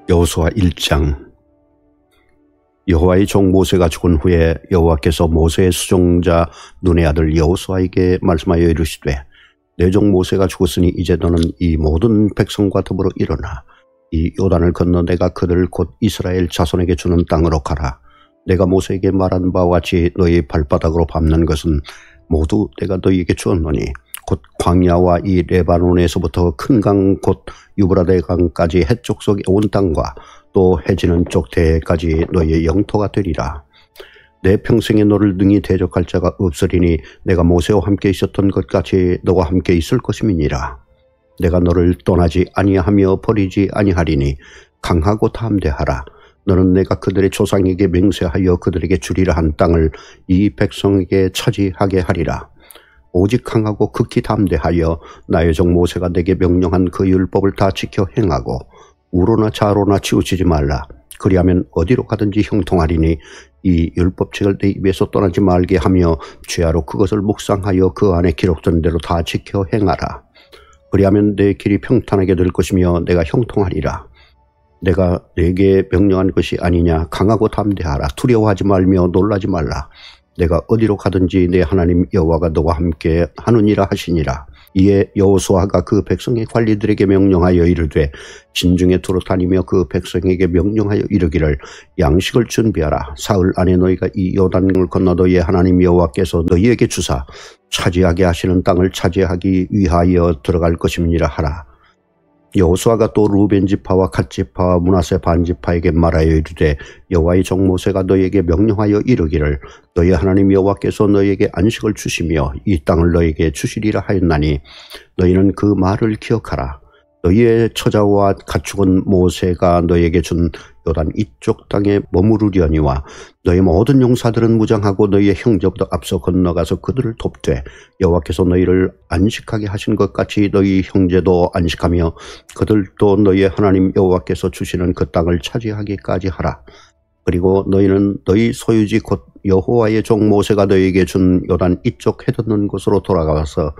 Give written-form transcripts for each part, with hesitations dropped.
여호수아 1장. 여호와의 종 모세가 죽은 후에 여호와께서 모세의 수종자 눈의 아들 여호수아에게 말씀하여 이르시되, 내 종 모세가 죽었으니 이제 너는 이 모든 백성과 더불어 일어나 이 요단을 건너 내가 그들을 곧 이스라엘 자손에게 주는 땅으로 가라. 내가 모세에게 말한 바와 같이 너희 발바닥으로 밟는 것은 모두 내가 너희에게 주었노니 곧 광야와 이 레바논에서부터 큰 강 곧 유브라데 강까지 해쪽 속에 온 땅과 또 해지는 쪽 대해까지 너희의 영토가 되리라. 내 평생에 너를 능히 대적할 자가 없으리니 내가 모세와 함께 있었던 것 같이 너와 함께 있을 것임이니라. 내가 너를 떠나지 아니하며 버리지 아니하리니 강하고 담대하라. 너는 내가 그들의 조상에게 맹세하여 그들에게 주리라 한 땅을 이 백성에게 차지하게 하리라. 오직 강하고 극히 담대하여 나의 종 모세가 내게 명령한 그 율법을 다 지켜 행하고 우로나 좌로나 치우치지 말라. 그리하면 어디로 가든지 형통하리니 이 율법책을 내 입에서 떠나지 말게 하며 죄하로 그것을 묵상하여 그 안에 기록된 대로 다 지켜 행하라. 그리하면 내 길이 평탄하게 될 것이며 내가 형통하리라. 내가 내게 명령한 것이 아니냐. 강하고 담대하라. 두려워하지 말며 놀라지 말라. 내가 어디로 가든지 내 하나님 여호와가 너와 함께 하느니라 하시니라. 이에 여호수아가 그 백성의 관리들에게 명령하여 이르되, 진중에 두루 다니며 그 백성에게 명령하여 이르기를, 양식을 준비하라. 사흘 안에 너희가 이 요단을 건너 너희의 하나님 여호와께서 너희에게 주사 차지하게 하시는 땅을 차지하기 위하여 들어갈 것임이니라 하라. 여호수아가 또 루벤 지파와 갓 지파와 므낫세 반 지파에게 말하여 이르되, 여호와의 종 모세가 너희에게 명령하여 이르기를, 너희 하나님 여호와께서 너희에게 안식을 주시며 이 땅을 너희에게 주시리라 하였나니 너희는 그 말을 기억하라. 너희의 처자와 가축은 모세가 너희에게 준 요단 이쪽 땅에 머무르려니와 너희 모든 용사들은 무장하고 너희의 형제보다 앞서 건너가서 그들을 돕되, 여호와께서 너희를 안식하게 하신 것 같이 너희 형제도 안식하며 그들도 너희의 하나님 여호와께서 주시는 그 땅을 차지하기까지 하라. 그리고 너희는 너희 소유지 곧 여호와의 종 모세가 너희에게 준 요단 이쪽 해돋는 곳으로 돌아가서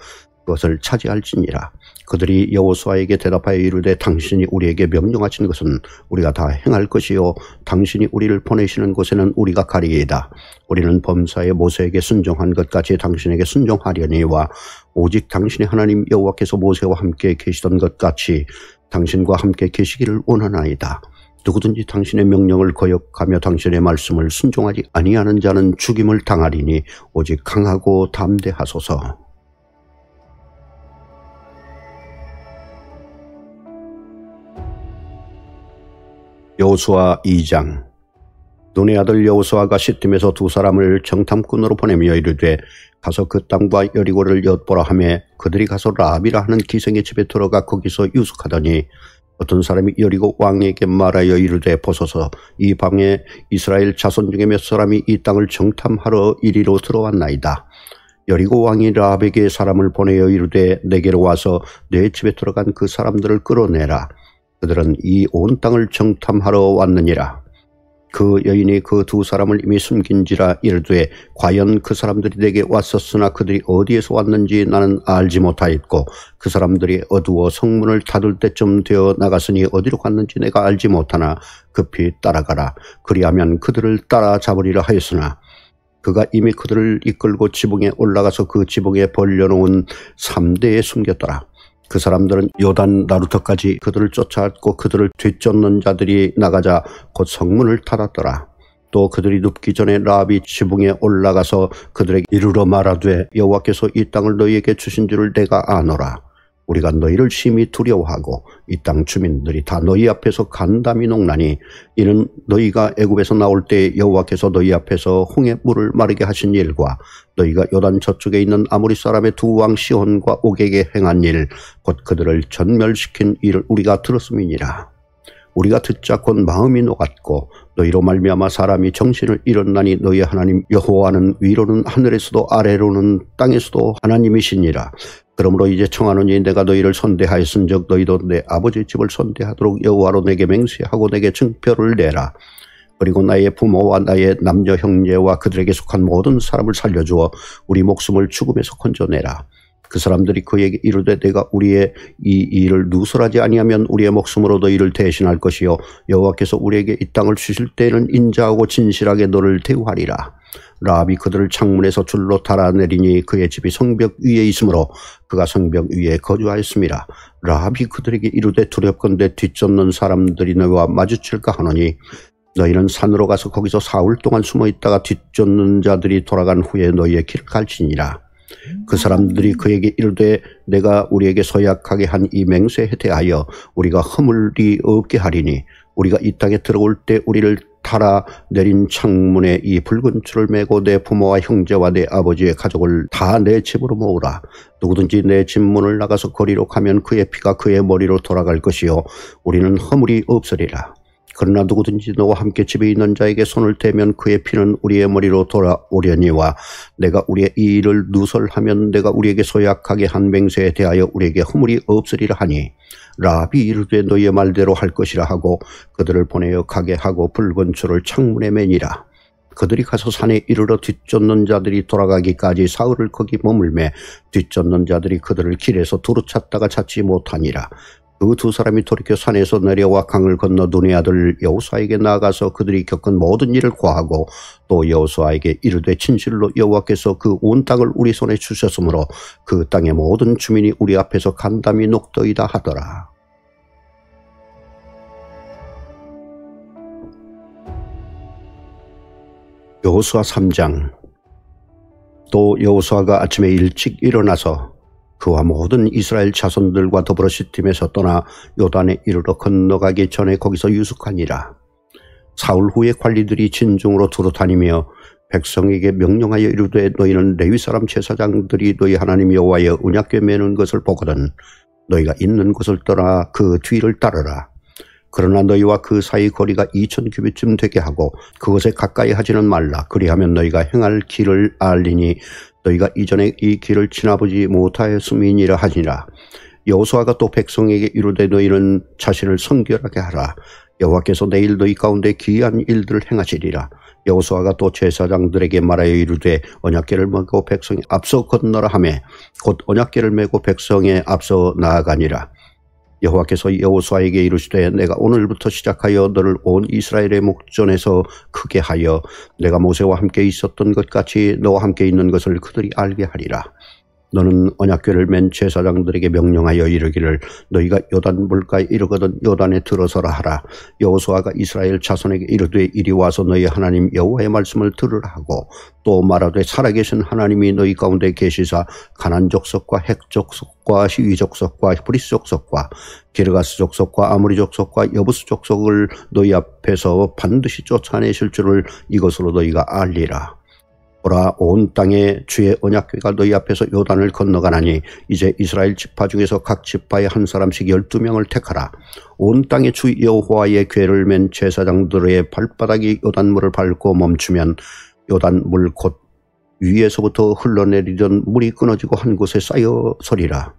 그것을 차지할지니라. 그들이 여호수아에게 대답하여 이르되, 당신이 우리에게 명령하신 것은 우리가 다 행할 것이요 당신이 우리를 보내시는 곳에는 우리가 가리이다. 우리는 범사에 모세에게 순종한 것 같이 당신에게 순종하려니와 오직 당신의 하나님 여호와께서 모세와 함께 계시던 것 같이 당신과 함께 계시기를 원하나이다. 누구든지 당신의 명령을 거역하며 당신의 말씀을 순종하지 아니하는 자는 죽임을 당하리니 오직 강하고 담대하소서. 여호수아 2장. 눈의 아들 여호수아가 시팀에서 두 사람을 정탐꾼으로 보내며 이르되, 가서 그 땅과 여리고를 엿보라 하매 그들이 가서 라합이라 하는 기생의 집에 들어가 거기서 유숙하더니, 어떤 사람이 여리고 왕에게 말하여 이르되, 보소서, 이 밤에 이스라엘 자손 중에 몇 사람이 이 땅을 정탐하러 이리로 들어왔나이다. 여리고 왕이 라합에게 사람을 보내어 이르되, 내게로 와서 내 집에 들어간 그 사람들을 끌어내라. 그들은 이 온 땅을 정탐하러 왔느니라. 그 여인이 그 두 사람을 이미 숨긴지라 이르되, 과연 그 사람들이 내게 왔었으나 그들이 어디에서 왔는지 나는 알지 못하였고 그 사람들이 어두워 성문을 닫을 때쯤 되어 나갔으니 어디로 갔는지 내가 알지 못하나 급히 따라가라. 그리하면 그들을 따라잡으리라 하였으나 그가 이미 그들을 이끌고 지붕에 올라가서 그 지붕에 벌려놓은 3대에 숨겼더라. 그 사람들은 요단 나루터까지 그들을 쫓아왔고 그들을 뒤쫓는 자들이 나가자 곧 성문을 닫았더라. 또 그들이 눕기 전에 라합이 지붕에 올라가서 그들에게 이르러 말하되, 여호와께서 이 땅을 너희에게 주신 줄을 내가 아노라. 우리가 너희를 심히 두려워하고 이 땅 주민들이 다 너희 앞에서 간담이 녹나니, 이는 너희가 애굽에서 나올 때 여호와께서 너희 앞에서 홍해 물을 마르게 하신 일과 너희가 요단 저쪽에 있는 아모리 사람의 두 왕 시혼과 옥에게 행한 일, 곧 그들을 전멸시킨 일을 우리가 들었음이니라. 우리가 듣자 곧 마음이 녹았고 너희로 말미암아 사람이 정신을 잃었나니 너희 하나님 여호와는 위로는 하늘에서도 아래로는 땅에서도 하나님이시니라. 그러므로 이제 청하노니 내가 너희를 선대하였은즉 너희도 내 아버지 집을 선대하도록 여호와로 내게 맹세하고 내게 증표를 내라. 그리고 나의 부모와 나의 남녀 형제와 그들에게 속한 모든 사람을 살려주어 우리 목숨을 죽음에서 건져내라. 그 사람들이 그에게 이르되 내가 우리의 이 일을 누설하지 아니하면 우리의 목숨으로도 이를 대신할 것이요 여호와께서 우리에게 이 땅을 주실 때에는 인자하고 진실하게 너를 대우하리라. 라합이 그들을 창문에서 줄로 달아내리니 그의 집이 성벽 위에 있으므로 그가 성벽 위에 거주하였습니다. 라합이 그들에게 이르되 두렵건대 뒤쫓는 사람들이 너희와 마주칠까 하노니 너희는 산으로 가서 거기서 사흘 동안 숨어 있다가 뒤쫓는 자들이 돌아간 후에 너희의 길을 갈지니라. 그 사람들이 그에게 이르되 내가 우리에게 서약하게 한 이 맹세에 대하여 우리가 허물이 없게 하리니 우리가 이 땅에 들어올 때 우리를 달아 내린 창문에 이 붉은 줄을 매고 내 부모와 형제와 내 아버지의 가족을 다 내 집으로 모으라. 누구든지 내 집 문을 나가서 거리로 가면 그의 피가 그의 머리로 돌아갈 것이요 우리는 허물이 없으리라. 그러나 누구든지 너와 함께 집에 있는 자에게 손을 대면 그의 피는 우리의 머리로 돌아오려니와 내가 우리의 이 일을 누설하면 내가 우리에게 소약하게 한 맹세에 대하여 우리에게 허물이 없으리라 하니 라합이 이르되 너희의 말대로 할 것이라 하고 그들을 보내어 가게 하고 붉은 줄을 창문에 매니라. 그들이 가서 산에 이르러 뒤쫓는 자들이 돌아가기까지 사흘을 거기 머물매 뒤쫓는 자들이 그들을 길에서 두루 찾다가 찾지 못하니라. 그 두 사람이 돌이켜 산에서 내려와 강을 건너 눈의 아들 여호수아에게 나아가서 그들이 겪은 모든 일을 고하고 또 여호수아에게 이르되 진실로 여호와께서 그 온 땅을 우리 손에 주셨으므로 그 땅의 모든 주민이 우리 앞에서 간담이 녹더이다 하더라. 여호수아 3장. 또 여호수아가 아침에 일찍 일어나서 그와 모든 이스라엘 자손들과 더불어 시팀에서 떠나 요단에 이르러 건너가기 전에 거기서 유숙하니라. 사흘 후에 관리들이 진중으로 두루 다니며 백성에게 명령하여 이르되 너희는 레위 사람 제사장들이 너희 하나님 여호와의 언약궤 매는 것을 보거든 너희가 있는 곳을 떠나 그 뒤를 따르라. 그러나 너희와 그 사이 거리가 2000규빗쯤 되게 하고 그것에 가까이 하지는 말라. 그리하면 너희가 행할 길을 알리니 너희가 이전에 이 길을 지나보지 못하였음이니라 하니라. 여호수아가 또 백성에게 이르되 너희는 자신을 성결하게 하라. 여호와께서 내일 너희 가운데 기이한 일들을 행하시리라. 여호수아가 또 제사장들에게 말하여 이르되 언약궤를 메고 백성이 앞서 건너라 하매 곧 언약궤를 메고 백성에 앞서 나아가니라. 여호와께서 여호수아에게 이르시되 내가 오늘부터 시작하여 너를 온 이스라엘의 목전에서 크게 하여 내가 모세와 함께 있었던 것 같이 너와 함께 있는 것을 그들이 알게 하리라. 너는 언약궤를 맨 제사장들에게 명령하여 이르기를 너희가 요단 물가에 이르거든 요단에 들어서라 하라. 여호수아가 이스라엘 자손에게 이르되 이리 와서 너희 하나님 여호와의 말씀을 들으라 하고 또 말하되 살아계신 하나님이 너희 가운데 계시사 가난 족속과 헷 족속과 시위 족속과 브리스 족속과 기르가스 족속과 아모리 족속과 여부스 족속을 너희 앞에서 반드시 쫓아내실 줄을 이것으로 너희가 알리라. 보라 온 땅에 주의 언약궤가 너희 앞에서 요단을 건너가나니 이제 이스라엘 지파 중에서 각 지파에 한 사람씩 12명을 택하라. 온 땅에 주 여호와의 궤를 맨 제사장들의 발바닥이 요단물을 밟고 멈추면 요단물 곧 위에서부터 흘러내리던 물이 끊어지고 한 곳에 쌓여 서리라.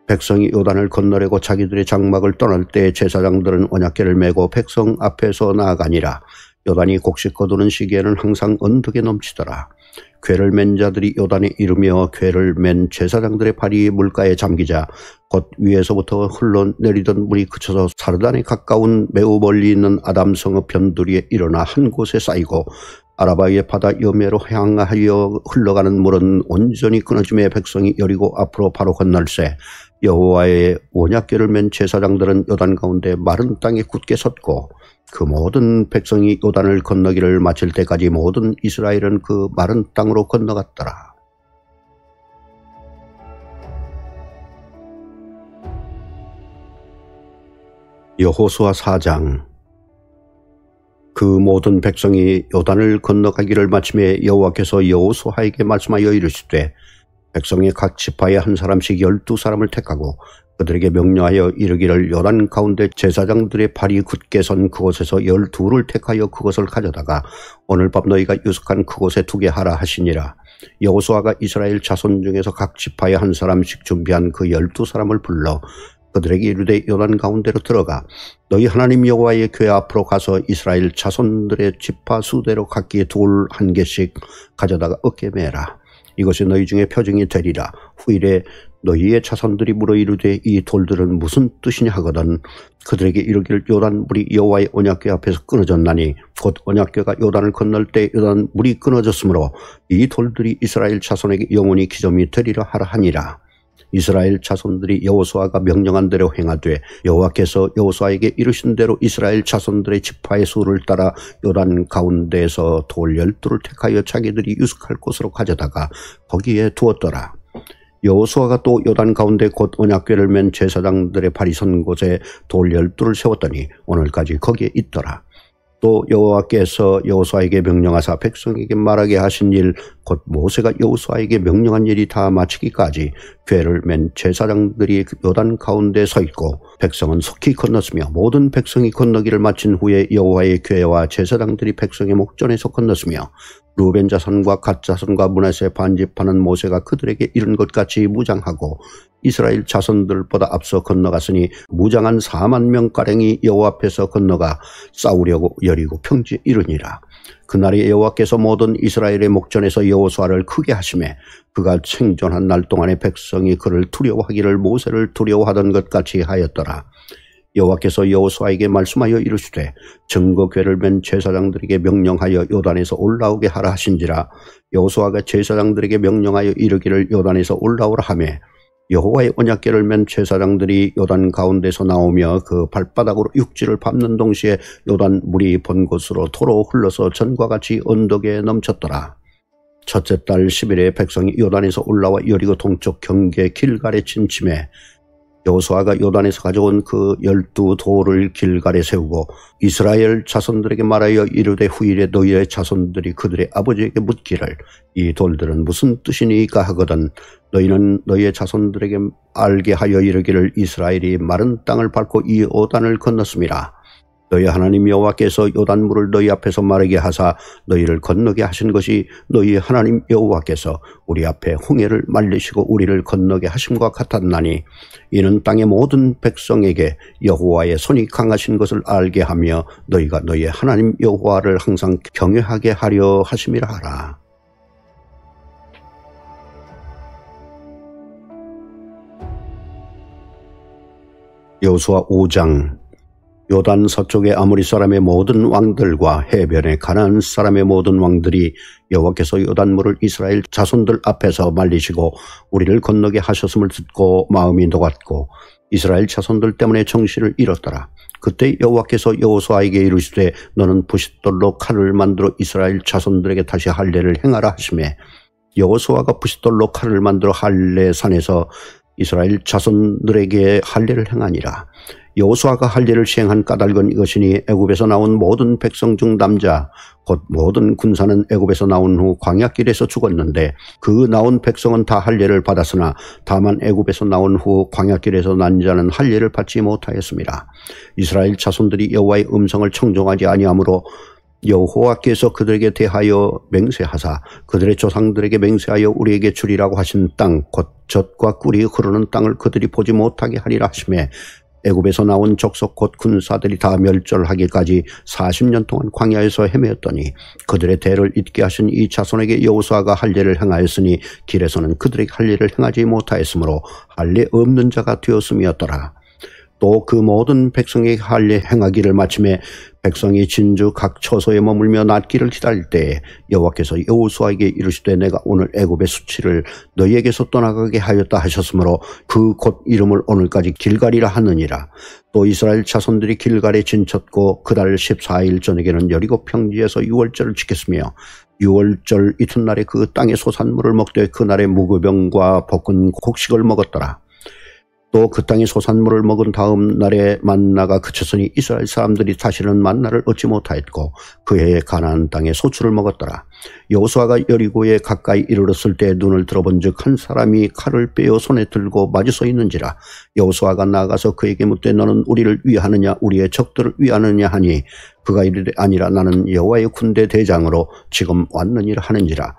백성이 요단을 건너려고 자기들의 장막을 떠날 때 제사장들은 언약궤를 메고 백성 앞에서 나아가니라. 요단이 곡식 거두는 시기에는 항상 언덕에 넘치더라. 궤를 맨 자들이 요단에 이르며 궤를 맨 제사장들의 발이 물가에 잠기자 곧 위에서부터 흘러내리던 물이 그쳐서 사르단에 가까운 매우 멀리 있는 아담성읍 변두리에 일어나 한 곳에 쌓이고 아라바의 바다 여매로 향하여 흘러가는 물은 온전히 끊어짐에 백성이 여리고 앞으로 바로 건널새 여호와의 언약궤를 맨 제사장들은 요단 가운데 마른 땅에 굳게 섰고 그 모든 백성이 요단을 건너기를 마칠 때까지 모든 이스라엘은 그 마른 땅으로 건너갔더라. 여호수아 4장. 그 모든 백성이 요단을 건너가기를 마침에 여호와께서 여호수아에게 말씀하여 이르시되 백성의 각 지파에 한 사람씩 12사람을 택하고 그들에게 명령하여 이르기를 요단 가운데 제사장들의 발이 굳게 선 그곳에서 12를 택하여 그것을 가져다가 오늘 밤 너희가 유숙한 그곳에 두게 하라 하시니라. 여호수아가 이스라엘 자손 중에서 각 지파에 한 사람씩 준비한 그 12사람을 불러 그들에게 이르되 요단 가운데로 들어가 너희 하나님 여호와의 궤 앞으로 가서 이스라엘 자손들의 지파 수대로 각기 돌 한 개씩 가져다가 어깨 매라. 이것이 너희 중에 표징이 되리라. 후일에 너희의 자손들이 물어 이르되 이 돌들은 무슨 뜻이냐 하거든 그들에게 이르기를 요단 물이 여호와의 언약궤 앞에서 끊어졌나니 곧 언약궤가 요단을 건널 때 요단 물이 끊어졌으므로 이 돌들이 이스라엘 자손에게 영원히 기점이 되리라 하라 하니라. 이스라엘 자손들이 여호수아가 명령한 대로 행하되 여호와께서 여호수아에게 이르신 대로 이스라엘 자손들의 지파의 수를 따라 요단 가운데에서 돌 12를 택하여 자기들이 유숙할 곳으로 가져다가 거기에 두었더라. 여호수아가 또 요단 가운데 곧 언약궤를 맨 제사장들의 발이 선 곳에 돌 12를 세웠더니 오늘까지 거기에 있더라. 또 여호와께서 여호수아에게 명령하사 백성에게 말하게 하신 일 곧 모세가 여호수아에게 명령한 일이 다 마치기까지 궤를 맨 제사장들이 요단 가운데 서 있고 백성은 속히 건넜으며 모든 백성이 건너기를 마친 후에 여호와의 궤와 제사장들이 백성의 목전에서 건넜으며 루벤 자손과 갓 자손과 므낫세 반집하는 모세가 그들에게 이른 것 같이 무장하고 이스라엘 자손들보다 앞서 건너갔으니 무장한 4만 명가량이 여호와 앞에서 건너가 싸우려고 여리고 평지에 이르니라. 그날에 여호와께서 모든 이스라엘의 목전에서 여호수아를 크게 하시매 그가 생존한 날 동안에 백성이 그를 두려워하기를 모세를 두려워하던 것 같이 하였더라. 여호와께서 여호수아에게 말씀하여 이르시되 증거궤를 맨 제사장들에게 명령하여 요단에서 올라오게 하라 하신지라. 여호수아가 제사장들에게 명령하여 이르기를 요단에서 올라오라 하매 여호와의 언약궤를 맨 제사장들이 요단 가운데서 나오며 그 발바닥으로 육지를 밟는 동시에 요단 물이 본 곳으로 도로 흘러서 전과 같이 언덕에 넘쳤더라. 첫째 달 10일에 백성이 요단에서 올라와 여리고 동쪽 경계 길갈에 진침해 여호수아가 요단에서 가져온 그 12돌을 길갈에 세우고 이스라엘 자손들에게 말하여 이르되 후일에 너희의 자손들이 그들의 아버지에게 묻기를 이 돌들은 무슨 뜻이니까 하거든 너희는 너희의 자손들에게 알게 하여 이르기를 이스라엘이 마른 땅을 밟고 이 요단을 건넜음이라. 너희 하나님 여호와께서 요단물을 너희 앞에서 마르게 하사 너희를 건너게 하신 것이 너희 하나님 여호와께서 우리 앞에 홍해를 말리시고 우리를 건너게 하심과 같았나니 이는 땅의 모든 백성에게 여호와의 손이 강하신 것을 알게 하며 너희가 너희 하나님 여호와를 항상 경외하게 하려 하심이라 하라. 여호수아 5장. 요단 서쪽의 아모리 사람의 모든 왕들과 해변의 가나안 사람의 모든 왕들이 여호와께서 요단물을 이스라엘 자손들 앞에서 말리시고 우리를 건너게 하셨음을 듣고 마음이 녹았고 이스라엘 자손들 때문에 정신을 잃었더라. 그때 여호와께서 여호수아에게 이르시되 너는 부싯돌로 칼을 만들어 이스라엘 자손들에게 다시 할례를 행하라 하시매 여호수아가 부싯돌로 칼을 만들어 할례 산에서 이스라엘 자손들에게 할례를 행하니라. 여호수아가 할례를 시행한 까닭은 이것이니 애굽에서 나온 모든 백성 중 남자 곧 모든 군사는 애굽에서 나온 후 광야길에서 죽었는데 그 나온 백성은 다 할례를 받았으나 다만 애굽에서 나온 후 광야길에서 난 자는 할례를 받지 못하였습니다. 이스라엘 자손들이 여호와의 음성을 청종하지 아니하므로 여호와께서 그들에게 대하여 맹세하사 그들의 조상들에게 맹세하여 우리에게 주리라고 하신 땅 곧 젖과 꿀이 흐르는 땅을 그들이 보지 못하게 하리라 하시매 애굽에서 나온 족속 곧 군사들이 다 멸절하기까지 40년 동안 광야에서 헤매었더니 그들의 대를 잇게 하신 이 자손에게 여호수아가 할례를 행하였으니 길에서는 그들에게 할례를 행하지 못하였으므로 할례 없는 자가 되었음이었더라. 또 그 모든 백성에게 할례 행하기를 마침에 백성이 진주 각 처소에 머물며 낫기를 기다릴 때에 여호와께서 여호수아에게 이르시되 내가 오늘 애굽의 수치를 너희에게서 떠나가게 하였다 하셨으므로 그 곳 이름을 오늘까지 길갈이라 하느니라. 또 이스라엘 자손들이 길갈에 진쳤고 그달 14일 저녁에는 여리고 평지에서 유월절을 지켰으며 유월절 이튿날에 그 땅의 소산물을 먹되 그날에 무교병과 볶은 곡식을 먹었더라. 또 그 땅의 소산물을 먹은 다음 날에 만나가 그쳤으니 이스라엘 사람들이 다시는 만나를 얻지 못하였고 그 해에 가나안 땅에 소출을 먹었더라. 여호수아가 여리고에 가까이 이르렀을 때 눈을 들어본즉 한 사람이 칼을 빼어 손에 들고 마주 서 있는지라. 여호수아가 나아가서 그에게 묻되 너는 우리를 위하느냐 우리의 적들을 위하느냐 하니 그가 이르되 아니라 나는 여호와의 군대 대장으로 지금 왔느니라 하는지라.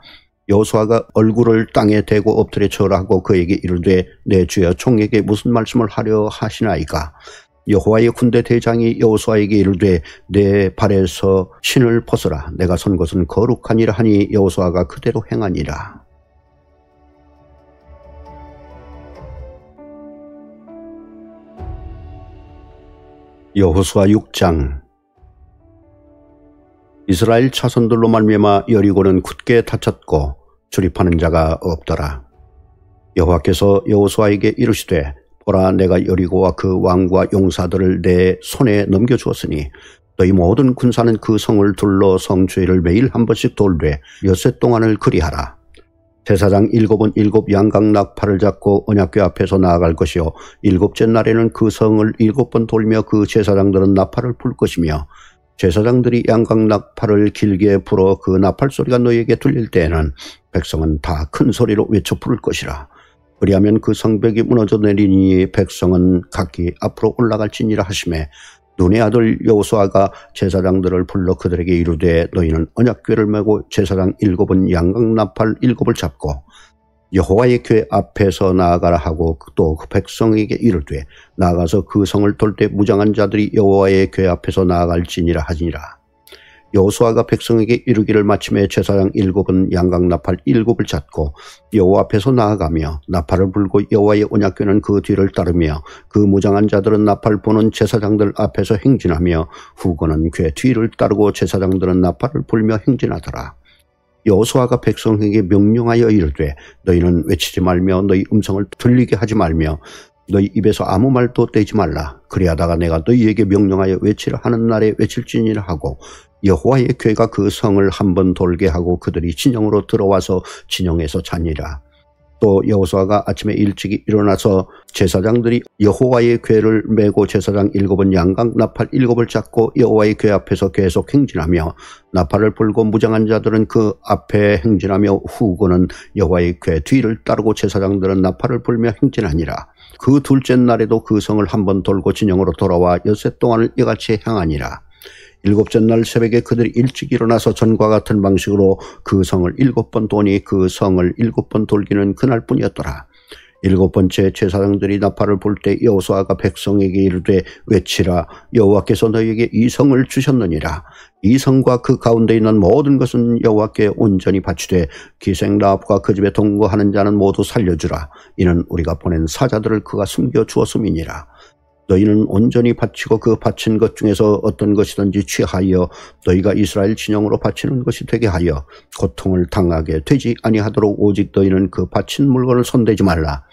여호수아가 얼굴을 땅에 대고 엎드려 절하고 그에게 이르되 내 주여 종에게 무슨 말씀을 하려 하시나이까. 여호와의 군대 대장이 여호수아에게 이르되 내 발에서 신을 벗어라. 내가 선 곳은 거룩하니라 하니 여호수아가 그대로 행하니라. 여호수아 6장. 이스라엘 자손들로 말미암아 여리고는 굳게 닫혔고 출입하는 자가 없더라. 여호와께서 여호수아에게 이르시되 보라, 내가 여리고와 그 왕과 용사들을 내 손에 넘겨주었으니 너희 모든 군사는 그 성을 둘러 성주의를 매일 한 번씩 돌되 엿새 동안을 그리하라. 제사장 7은 7 양각 나팔을 잡고 언약궤 앞에서 나아갈 것이요 일곱째 날에는 그 성을 7번 돌며 그 제사장들은 나팔을 불 것이며 제사장들이 양각 나팔을 길게 불어 그 나팔 소리가 너희에게 들릴 때에는 백성은 다 큰 소리로 외쳐 부를 것이라. 그리하면 그 성벽이 무너져 내리니 백성은 각기 앞으로 올라갈지니라 하시매, 눈의 아들 여호수아가 제사장들을 불러 그들에게 이르되 너희는 언약궤를 메고 제사장 7은 양각 나팔 7을 잡고 여호와의 궤 앞에서 나아가라 하고 또 그 백성에게 이르되 나아가서 그 성을 돌 때 무장한 자들이 여호와의 궤 앞에서 나아갈지니라 하니라. 여호수아가 백성에게 이르기를 마침에 제사장 7은 양각 나팔 7을 잡고 여호와 앞에서 나아가며 나팔을 불고 여호와의 언약궤는 그 뒤를 따르며 그 무장한 자들은 나팔 부는 제사장들 앞에서 행진하며 후건은 궤 뒤를 따르고 제사장들은 나팔을 불며 행진하더라. 여호수아가 백성에게 명령하여 이르되 너희는 외치지 말며 너희 음성을 들리게 하지 말며 너희 입에서 아무 말도 떼지 말라. 그리하다가 내가 너희에게 명령하여 외치라 하는 날에 외칠지니라 하고 여호와의 궤가 그 성을 한번 돌게 하고 그들이 진영으로 들어와서 진영에서 자니라. 또 여호수아가 아침에 일찍이 일어나서 제사장들이 여호와의 궤를 메고 제사장 7은 양각 나팔 7을 잡고 여호와의 궤 앞에서 계속 행진하며 나팔을 불고 무장한 자들은 그 앞에 행진하며 후고는 여호와의 궤 뒤를 따르고 제사장들은 나팔을 불며 행진하니라. 그 둘째 날에도 그 성을 한번 돌고 진영으로 돌아와 엿새 동안을 이같이 향하니라. 일곱째 날 새벽에 그들이 일찍 일어나서 전과 같은 방식으로 그 성을 7번 도니 그 성을 7번 돌기는 그날뿐이었더라. 7번째 제사장들이 나팔을 불 때 여호수아가 백성에게 이르되 외치라. 여호와께서 너희에게 이 성을 주셨느니라. 이 성과 그 가운데 있는 모든 것은 여호와께 온전히 바치되 기생 라합과 그 집에 동거하는 자는 모두 살려주라. 이는 우리가 보낸 사자들을 그가 숨겨 주었음이니라. 너희는 온전히 바치고 그 바친 것 중에서 어떤 것이든지 취하여 너희가 이스라엘 진영으로 바치는 것이 되게 하여 고통을 당하게 되지 아니하도록 오직 너희는 그 바친 물건을 손대지 말라.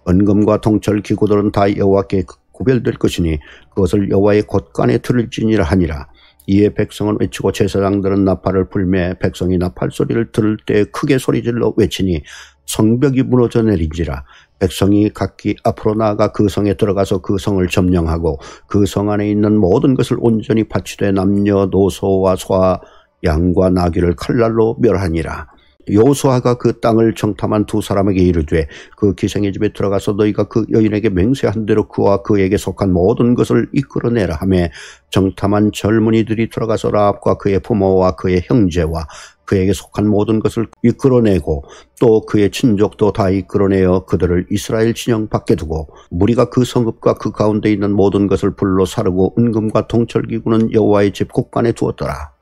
은금과 동철 기구들은 다 여호와께 구별될 것이니 그것을 여호와의 곳간에 들을지니라 하니라. 이에 백성은 외치고 제사장들은 나팔을 불매 백성이 나팔 소리를 들을 때 크게 소리질러 외치니 성벽이 무너져 내린지라. 백성이 각기 앞으로 나아가 그 성에 들어가서 그 성을 점령하고 그 성 안에 있는 모든 것을 온전히 바치되 남녀노소와 소와 양과 나귀를 칼날로 멸하니라. 여호수아가 그 땅을 정탐한 두 사람에게 이르되 그 기생의 집에 들어가서 너희가 그 여인에게 맹세한 대로 그와 그에게 속한 모든 것을 이끌어내라 하매 정탐한 젊은이들이 들어가서 라합과 그의 부모와 그의 형제와 그에게 속한 모든 것을 이끌어내고 또 그의 친족도 다 이끌어내어 그들을 이스라엘 진영 밖에 두고 무리가 그 성읍과 그 가운데 있는 모든 것을 불로 사르고 은금과 동철기구는 여호와의 집 곳간에 두었더라.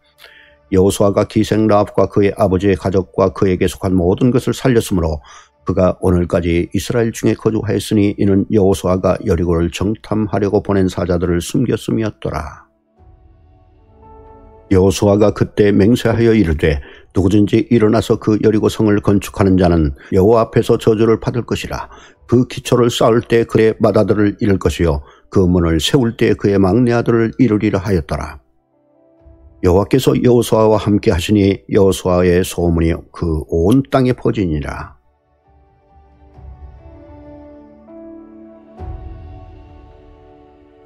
여호수아가 기생 라합과 그의 아버지의 가족과 그에게 속한 모든 것을 살렸으므로 그가 오늘까지 이스라엘 중에 거주하였으니 이는 여호수아가 여리고를 정탐하려고 보낸 사자들을 숨겼음이었더라. 여호수아가 그때 맹세하여 이르되 누구든지 일어나서 그 여리고 성을 건축하는 자는 여호와 앞에서 저주를 받을 것이라. 그 기초를 쌓을 때 그의 맏아들을 잃을 것이요 그 문을 세울 때 그의 막내 아들을 잃으리라 하였더라. 여호와께서 여호수아와 함께 하시니 여호수아의 소문이 그 온 땅에 퍼지니라.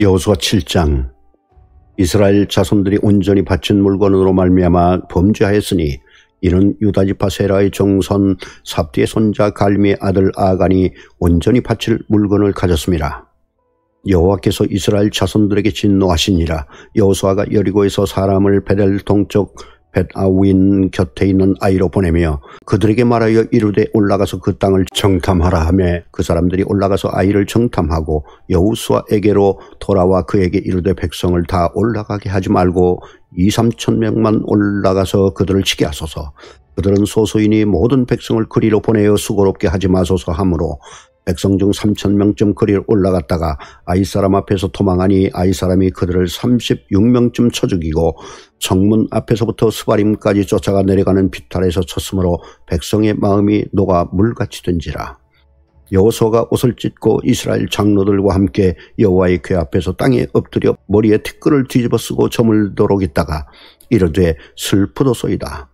여호수아 7장. 이스라엘 자손들이 온전히 바친 물건으로 말미암아 범죄하였으니 이는 유다지파 세라의 종손 삽디의 손자 갈미의 아들 아간이 온전히 바칠 물건을 가졌습니다. 여호와께서 이스라엘 자손들에게 진노하시니라. 여호수아가 여리고에서 사람을 베델 동쪽 벳아윈 곁에 있는 아이로 보내며 그들에게 말하여 이르되 올라가서 그 땅을 정탐하라 하며 그 사람들이 올라가서 아이를 정탐하고 여호수아에게로 돌아와 그에게 이르되 백성을 다 올라가게 하지 말고 2-3천 명만 올라가서 그들을 치게 하소서. 그들은 소수이니 모든 백성을 그리로 보내어 수고롭게 하지 마소서 하므로 백성 중 3,000명쯤 거리를 올라갔다가 아이 사람 앞에서 도망하니 아이 사람이 그들을 36명쯤 쳐 죽이고 성문 앞에서부터 스바림까지 쫓아가 내려가는 비탈에서 쳤으므로 백성의 마음이 녹아 물같이 된지라. 여호수아가 옷을 찢고 이스라엘 장로들과 함께 여호와의 궤 앞에서 땅에 엎드려 머리에 티끌을 뒤집어 쓰고 저물도록 있다가 이르되 슬프도소이다.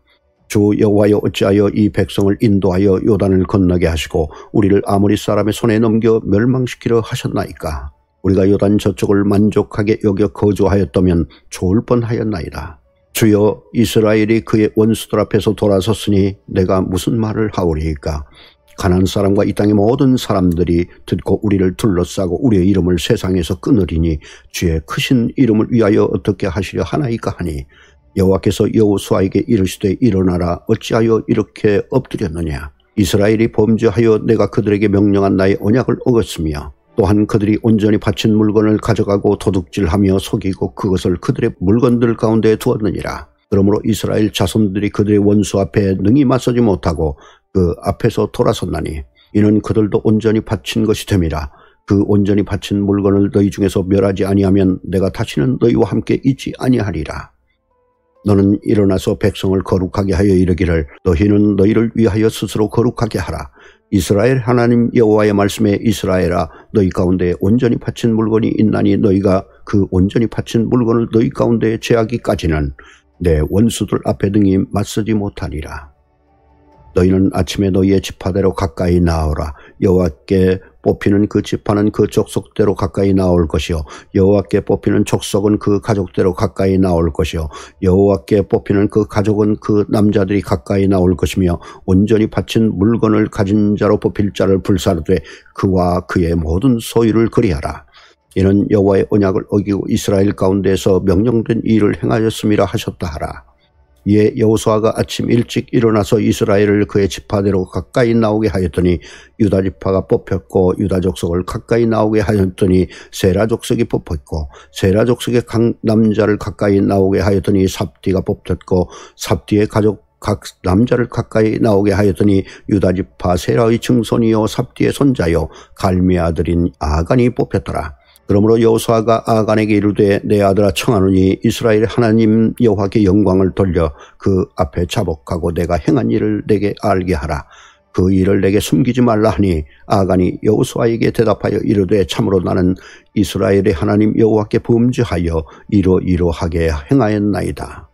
주 여호와여, 어찌하여 이 백성을 인도하여 요단을 건너게 하시고 우리를 아모리 사람의 손에 넘겨 멸망시키려 하셨나이까. 우리가 요단 저쪽을 만족하게 여겨 거주하였다면 좋을 뻔하였나이다. 주여, 이스라엘이 그의 원수들 앞에서 돌아섰으니 내가 무슨 말을 하오리이까. 가나안 사람과 이 땅의 모든 사람들이 듣고 우리를 둘러싸고 우리의 이름을 세상에서 끊으리니 주의 크신 이름을 위하여 어떻게 하시려 하나이까 하니, 여호와께서 여호수아에게 이르시되 일어나라, 어찌하여 이렇게 엎드렸느냐. 이스라엘이 범죄하여 내가 그들에게 명령한 나의 언약을 어겼으며 또한 그들이 온전히 바친 물건을 가져가고 도둑질하며 속이고 그것을 그들의 물건들 가운데 두었느니라. 그러므로 이스라엘 자손들이 그들의 원수 앞에 능히 맞서지 못하고 그 앞에서 돌아섰나니 이는 그들도 온전히 바친 것이 됨이라. 그 온전히 바친 물건을 너희 중에서 멸하지 아니하면 내가 다시는 너희와 함께 있지 아니하리라. 너는 일어나서 백성을 거룩하게 하여 이르기를 너희는 너희를 위하여 스스로 거룩하게 하라. 이스라엘 하나님 여호와의 말씀에 이스라엘아, 너희 가운데 온전히 바친 물건이 있나니 너희가 그 온전히 바친 물건을 너희 가운데 제하기까지는 내 원수들 앞에 등이 맞서지 못하리라. 너희는 아침에 너희의 지파대로 가까이 나오라. 여호와께 뽑히는 그 지파는 그 족속대로 가까이 나올 것이요 여호와께 뽑히는 족속은 그 가족대로 가까이 나올 것이요 여호와께 뽑히는 그 가족은 그 남자들이 가까이 나올 것이며 온전히 바친 물건을 가진 자로 뽑힐 자를 불사르되 그와 그의 모든 소유를 그리하라. 이는 여호와의 언약을 어기고 이스라엘 가운데에서 명령된 일을 행하였음이라 하셨다 하라. 이에 여호수아가 아침 일찍 일어나서 이스라엘을 그의 지파대로 가까이 나오게 하였더니 유다 지파가 뽑혔고 유다 족속을 가까이 나오게 하였더니 세라 족속이 뽑혔고 세라 족속의 각 남자를 가까이 나오게 하였더니 삽디가 뽑혔고 삽디의 가족 각 남자를 가까이 나오게 하였더니 유다 지파 세라의 증손이요 삽디의 손자요 갈미 아들인 아간이 뽑혔더라. 그러므로 여호수아가 아간에게 이르되 내 아들아 청하노니 이스라엘 하나님 여호와께 영광을 돌려 그 앞에 자복하고 내가 행한 일을 내게 알게 하라. 그 일을 내게 숨기지 말라 하니 아간이 여호수아에게 대답하여 이르되 참으로 나는 이스라엘의 하나님 여호와께 범죄하여 이러이러하게 행하였나이다.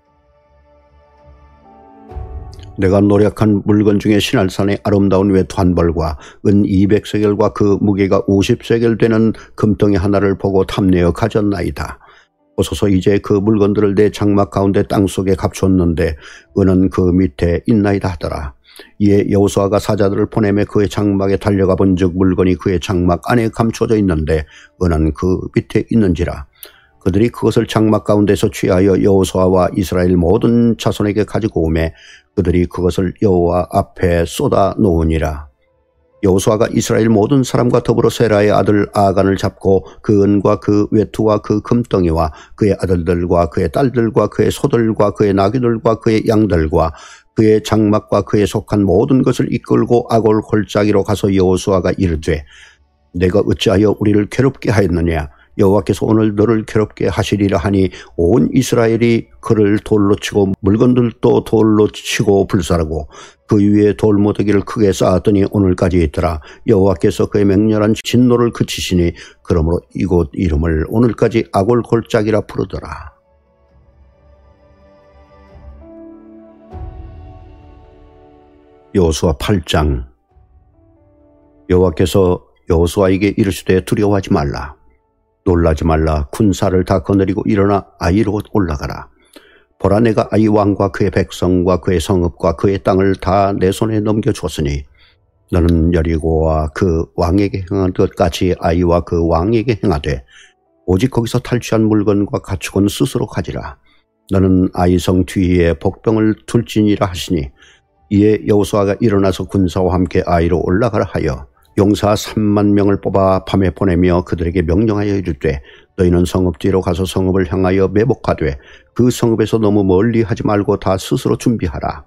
내가 노력한 물건 중에 시날산의 아름다운 외투 한 벌과 은 200세겔과 그 무게가 50세겔 되는 금덩이 하나를 보고 탐내어 가졌나이다. 오소서 이제 그 물건들을 내 장막 가운데 땅속에 감췄는데 은은 그 밑에 있나이다 하더라. 이에 여호수아가 사자들을 보내매 그의 장막에 달려가 본즉 물건이 그의 장막 안에 감춰져 있는데 은은 그 밑에 있는지라. 그들이 그것을 장막 가운데서 취하여 여호수아와 이스라엘 모든 자손에게 가지고 오매 그들이 그것을 여호와 앞에 쏟아 놓으니라. 여호수아가 이스라엘 모든 사람과 더불어 세라의 아들 아간을 잡고 그 은과 그 외투와 그 금덩이와 그의 아들들과 그의 딸들과 그의 소들과 그의 나귀들과 그의 양들과 그의 장막과 그에 속한 모든 것을 이끌고 아골 골짜기로 가서 여호수아가 이르되 내가 어찌하여 우리를 괴롭게 하였느냐. 여호와께서 오늘 너를 괴롭게 하시리라 하니 온 이스라엘이 그를 돌로 치고 물건들도 돌로 치고 불사르고 그 위에 돌무더기를 크게 쌓았더니 오늘까지 있더라. 여호와께서 그의 맹렬한 진노를 그치시니 그러므로 이곳 이름을 오늘까지 아골 골짜기라 부르더라. 여호수아 8장. 여호와께서 여호수아에게 이르시되 두려워하지 말라. 놀라지 말라. 군사를 다 거느리고 일어나 아이로 올라가라. 보라, 내가 아이 왕과 그의 백성과 그의 성읍과 그의 땅을 다 내 손에 넘겨주었으니 너는 여리고와 그 왕에게 행한 것 같이 아이와 그 왕에게 행하되 오직 거기서 탈취한 물건과 가축은 스스로 가지라. 너는 아이 성 뒤에 복병을 둘지니라 하시니 이에 여호수아가 일어나서 군사와 함께 아이로 올라가라 하여 용사 3만 명을 뽑아 밤에 보내며 그들에게 명령하여 이르되 너희는 성읍 뒤로 가서 성읍을 향하여 매복하되 그 성읍에서 너무 멀리 하지 말고 다 스스로 준비하라.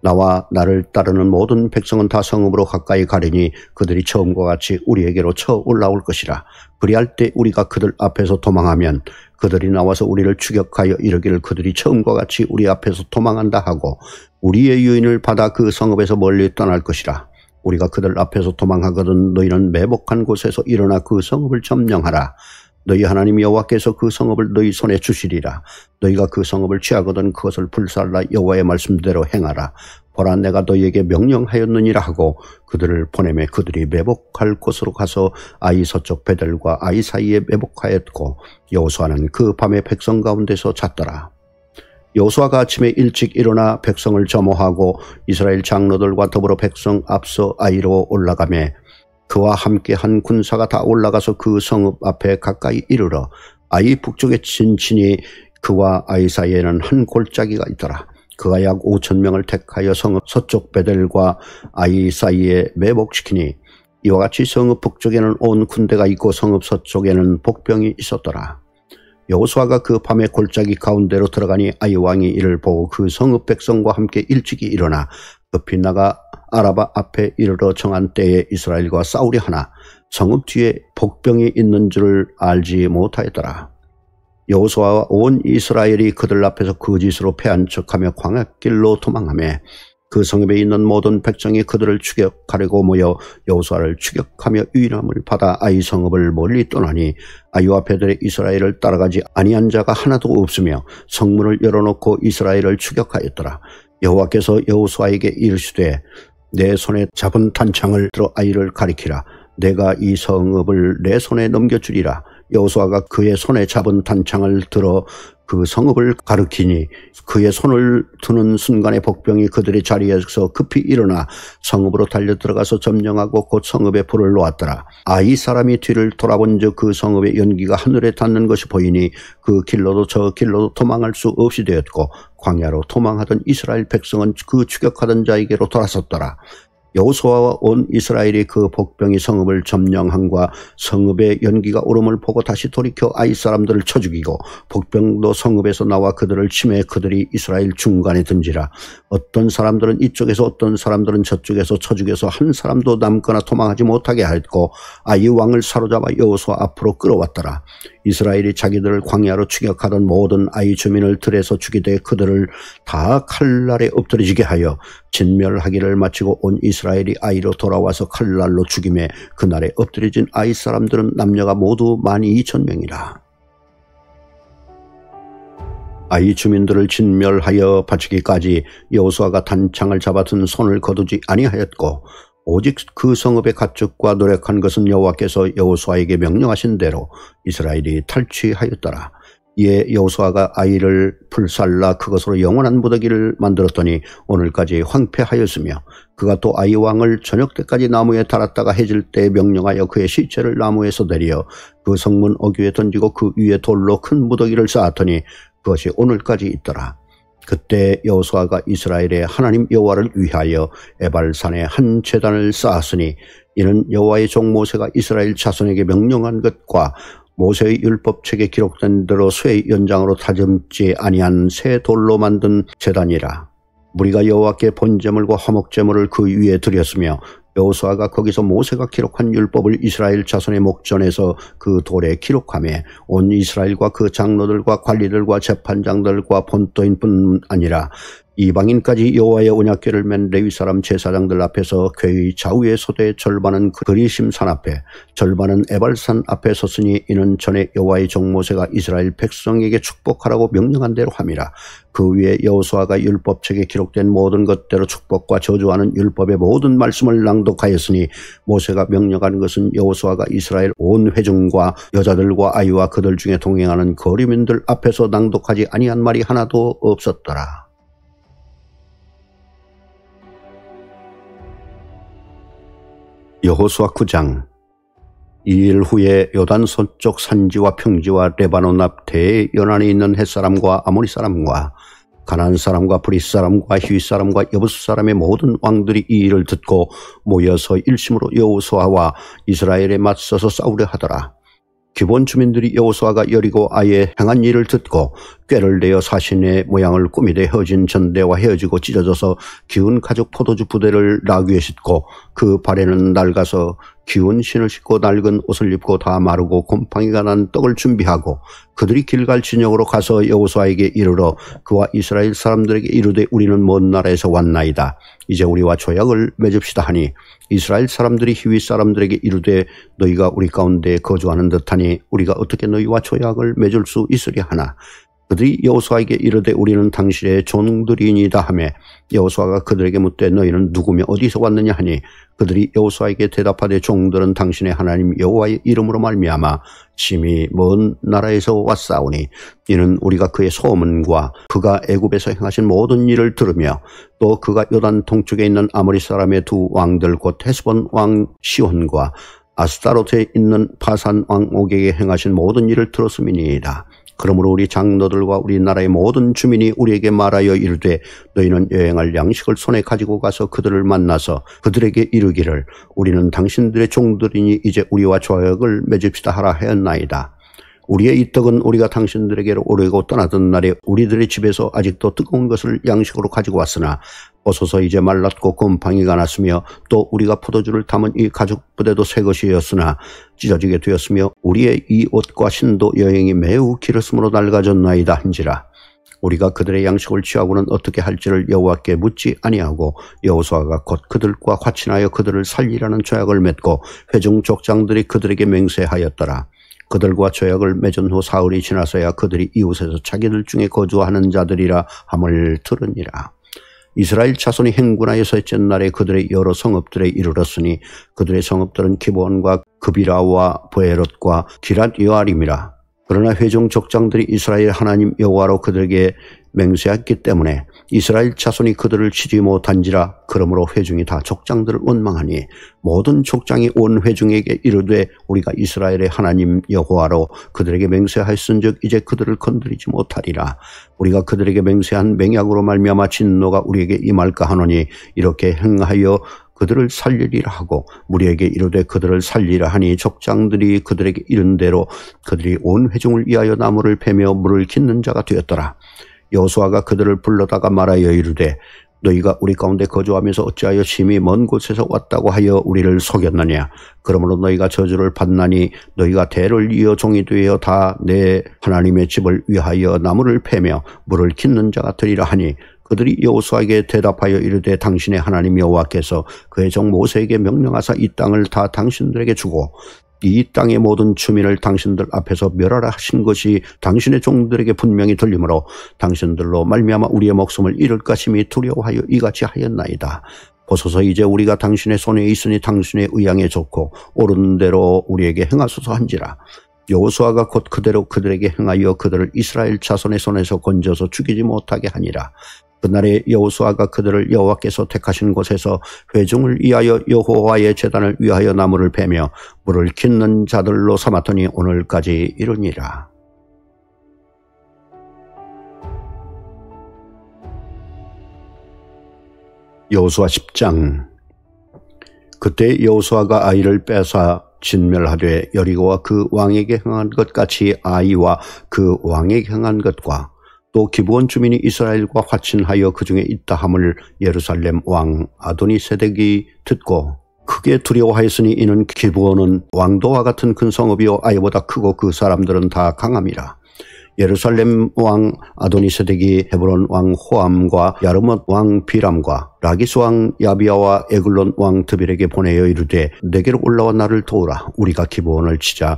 나와 나를 따르는 모든 백성은 다 성읍으로 가까이 가리니 그들이 처음과 같이 우리에게로 쳐 올라올 것이라. 그리할 때 우리가 그들 앞에서 도망하면 그들이 나와서 우리를 추격하여 이르기를 그들이 처음과 같이 우리 앞에서 도망한다 하고 우리의 유인을 받아 그 성읍에서 멀리 떠날 것이라. 우리가 그들 앞에서 도망하거든 너희는 매복한 곳에서 일어나 그 성읍을 점령하라. 너희 하나님 여호와께서 그 성읍을 너희 손에 주시리라. 너희가 그 성읍을 취하거든 그것을 불살라 여호와의 말씀대로 행하라. 보라 내가 너희에게 명령하였느니라 하고 그들을 보내매 그들이 매복할 곳으로 가서 아이 서쪽 베델과 아이 사이에 매복하였고 여호수아는 그 밤에 백성 가운데서 잤더라. 여호수아가 아침에 일찍 일어나 백성을 점호하고 이스라엘 장로들과 더불어 백성 앞서 아이로 올라가매 그와 함께 한 군사가 다 올라가서 그 성읍 앞에 가까이 이르러 아이 북쪽에 진친이 그와 아이 사이에는 한 골짜기가 있더라. 그가 약 5,000명을 택하여 성읍 서쪽 베델과 아이 사이에 매복시키니 이와 같이 성읍 북쪽에는 온 군대가 있고 성읍 서쪽에는 복병이 있었더라. 여호수아가 그 밤에 골짜기 가운데로 들어가니 아이 왕이 이를 보고 그 성읍 백성과 함께 일찍이 일어나 급히 나가 아라바 앞에 이르러 정한 때에 이스라엘과 싸우려 하나 성읍 뒤에 복병이 있는 줄 알지 못하였더라. 여호수아와 온 이스라엘이 그들 앞에서 거짓으로 패한 척하며 광야길로 도망하며 그 성읍에 있는 모든 백성이 그들을 추격하려고 모여 여호수아를 추격하며 유인함을 받아 아이 성읍을 멀리 떠나니 아이와 베델의 이스라엘을 따라가지 아니한 자가 하나도 없으며 성문을 열어놓고 이스라엘을 추격하였더라. 여호와께서 여호수아에게 이르시되 내 손에 잡은 탄창을 들어 아이를 가리키라. 내가 이 성읍을 내 손에 넘겨주리라. 여호수아가 그의 손에 잡은 탄창을 들어 그 성읍을 가리키니 그의 손을 드는 순간에 복병이 그들의 자리에서 급히 일어나 성읍으로 달려 들어가서 점령하고 곧 성읍에 불을 놓았더라. 아이 사람이 뒤를 돌아본즉 그 성읍의 연기가 하늘에 닿는 것이 보이니 그 길로도 저 길로도 도망할 수 없이 되었고 광야로 도망하던 이스라엘 백성은 그 추격하던 자에게로 돌아섰더라. 여호수아와 온 이스라엘이 그 복병이 성읍을 점령함과 성읍의 연기가 오름을 보고 다시 돌이켜 아이 사람들을 쳐 죽이고 복병도 성읍에서 나와 그들을 치매 그들이 이스라엘 중간에 든지라. 어떤 사람들은 이쪽에서 어떤 사람들은 저쪽에서 쳐 죽여서 한 사람도 남거나 도망하지 못하게 하였고 아이 왕을 사로잡아 여호수아 앞으로 끌어왔더라. 이스라엘이 자기들을 광야로 추격하던 모든 아이 주민을 들에서 죽이되 그들을 다 칼날에 엎드려지게 하여 진멸하기를 마치고 온 이스라엘이 아이로 돌아와서 칼날로 죽임에 그날에 엎드려진 아이 사람들은 남녀가 모두 12,000명이라. 아이 주민들을 진멸하여 바치기까지 여호수아가 단창을 잡아든 손을 거두지 아니하였고 오직 그 성읍의 가축과 노력한 것은 여호와께서 여호수아에게 명령하신 대로 이스라엘이 탈취하였더라. 이에 여호수아가 아이를 불살라 그것으로 영원한 무더기를 만들었더니 오늘까지 황폐하였으며 그가 또 아이 왕을 저녁 때까지 나무에 달았다가 해질 때 명령하여 그의 시체를 나무에서 내려 그 성문 어귀에 던지고 그 위에 돌로 큰 무더기를 쌓았더니 그것이 오늘까지 있더라. 그때 여호수아가 이스라엘의 하나님 여호와를 위하여 에발산에 한 제단을 쌓았으니 이는 여호와의 종 모세가 이스라엘 자손에게 명령한 것과 모세의 율법책에 기록된 대로 쇠의 연장으로 다듬지 아니한 새 돌로 만든 제단이라. 무리가 여호와께 번제물과 화목제물을 그 위에 드렸으며 여호수아가 거기서 모세가 기록한 율법을 이스라엘 자손의 목전에서 그 돌에 기록하며 온 이스라엘과 그 장로들과 관리들과 재판장들과 본토인뿐 아니라 이방인까지 여호와의 언약궤를 맨 레위 사람 제사장들 앞에서 궤의 좌우의 소대 절반은 그리심 산 앞에 절반은 에발산 앞에 섰으니 이는 전에 여호와의 종 모세가 이스라엘 백성에게 축복하라고 명령한 대로 함이라. 그 위에 여호수아가 율법책에 기록된 모든 것대로 축복과 저주하는 율법의 모든 말씀을 낭독하였으니 모세가 명령한 것은 여호수아가 이스라엘 온 회중과 여자들과 아이와 그들 중에 동행하는 거류민들 앞에서 낭독하지 아니한 말이 하나도 없었더라. 여호수아 9장. 이 일 후에 요단 서쪽 산지와 평지와 레바논 앞 대의 연안에 있는 헷사람과 아모리 사람과 가나안 사람과 브릿 사람과 히윗 사람과 여부스 사람의 모든 왕들이 이 일을 듣고 모여서 일심으로 여호수아와 이스라엘에 맞서서 싸우려 하더라. 기브온 주민들이 여호수아가 여리고 아이에 행한 일을 듣고 꾀를 내어 사신의 모양을 꾸미되 헤어진 전대와 헤어지고 찢어져서 기운 가죽 포도주 부대를 나귀에 싣고 그 발에는 낡아서 기운 신을 신고 낡은 옷을 입고 다 마르고 곰팡이가 난 떡을 준비하고 그들이 길갈 진영으로 가서 여호수아에게 이르러 그와 이스라엘 사람들에게 이르되 우리는 먼 나라에서 왔나이다. 이제 우리와 조약을 맺읍시다 하니 이스라엘 사람들이 히위 사람들에게 이르되 너희가 우리 가운데 거주하는 듯하니 우리가 어떻게 너희와 조약을 맺을 수 있으랴 하나 그들이 여호수아에게 이르되 우리는 당신의 종들이니이다 하며 여호수아가 그들에게 묻되 너희는 누구며 어디서 왔느냐 하니 그들이 여호수아에게 대답하되 종들은 당신의 하나님 여호와의 이름으로 말미암아 심히 먼 나라에서 왔사오니 이는 우리가 그의 소문과 그가 애굽에서 행하신 모든 일을 들으며 또 그가 요단 동쪽에 있는 아모리 사람의 두 왕들 곧 헤스본 왕 시혼과 아스타롯에 있는 바산 왕 옥에게 행하신 모든 일을 들었음이니이다. 그러므로 우리 장로들과 우리 나라의 모든 주민이 우리에게 말하여 이르되 너희는 여행할 양식을 손에 가지고 가서 그들을 만나서 그들에게 이르기를 우리는 당신들의 종들이니 이제 우리와 조약을 맺읍시다 하라 하였나이다. 우리의 이 떡은 우리가 당신들에게로 오르고 떠나던 날에 우리들의 집에서 아직도 뜨거운 것을 양식으로 가지고 왔으나 어서서 이제 말랐고 곰팡이가 났으며 또 우리가 포도주를 담은 이 가죽 부대도 새 것이었으나 찢어지게 되었으며 우리의 이 옷과 신도 여행이 매우 길었으므로 낡아졌나이다 한지라. 우리가 그들의 양식을 취하고는 어떻게 할지를 여호와께 묻지 아니하고 여호수아가 곧 그들과 화친하여 그들을 살리라는 조약을 맺고 회중 족장들이 그들에게 맹세하였더라. 그들과 조약을 맺은 후 사흘이 지나서야 그들이 이웃에서 자기들 중에 거주하는 자들이라 함을 들으니라. 이스라엘 자손이 행군하여 셋째 날에 그들의 여러 성읍들에 이르렀으니 그들의 성읍들은 기브온과 그비라와 브에롯과 기랏 여아림이라. 그러나 회중 족장들이 이스라엘 하나님 여호와로 그들에게 맹세했기 때문에 이스라엘 자손이 그들을 치지 못한지라. 그러므로 회중이 다 족장들을 원망하니 모든 족장이 온 회중에게 이르되 우리가 이스라엘의 하나님 여호와로 그들에게 맹세하였은즉 이제 그들을 건드리지 못하리라. 우리가 그들에게 맹세한 맹약으로 말미암아 진노가 우리에게 임할까 하노니 이렇게 행하여 그들을 살리리라 하고 무리에게 이르되 그들을 살리라 하니 족장들이 그들에게 이른 대로 그들이 온 회중을 위하여 나무를 베며 물을 깃는 자가 되었더라. 여호수아가 그들을 불러다가 말하여 이르되 너희가 우리 가운데 거주하면서 어찌하여 심히 먼 곳에서 왔다고 하여 우리를 속였느냐. 그러므로 너희가 저주를 받나니 너희가 대를 이어 종이 되어 다 내 하나님의 집을 위하여 나무를 패며 물을 깃는 자가 되리라 하니 그들이 여호수아에게 대답하여 이르되 당신의 하나님 여호와께서 그의 종 모세에게 명령하사 이 땅을 다 당신들에게 주고 이 땅의 모든 주민을 당신들 앞에서 멸하라 하신 것이 당신의 종들에게 분명히 들리므로 당신들로 말미암아 우리의 목숨을 잃을까 심히 두려워하여 이같이 하였나이다. 보소서 이제 우리가 당신의 손에 있으니 당신의 의향에 좋고 옳은 대로 우리에게 행하소서 한지라. 여호수아가 곧 그대로 그들에게 행하여 그들을 이스라엘 자손의 손에서 건져서 죽이지 못하게 하니라. 그날에 여호수아가 그들을 여호와께서 택하신 곳에서 회중을 위하여 여호와의 제단을 위하여 나무를 베며 물을 깃는 자들로 삼았더니 오늘까지 이르니라. 여호수아 10장. 그때 여호수아가 아이를 빼앗아 진멸하되 여리고와 그 왕에게 행한 것 같이 아이와 그 왕에게 행한 것과 또 기브온 주민이 이스라엘과 화친하여 그 중에 있다 함을 예루살렘 왕 아도니세덱이 듣고 크게 두려워하였으니 이는 기브온은 왕도와 같은 큰 성읍이요 아이보다 크고 그 사람들은 다 강함이라. 예루살렘 왕 아도니세덱이 헤브론 왕 호암과 야르못 왕 비람과 라기스 왕 야비아와 에글론 왕 드빌에게 보내어 이르되 내게로 올라와 나를 도우라. 우리가 기브온을 치자.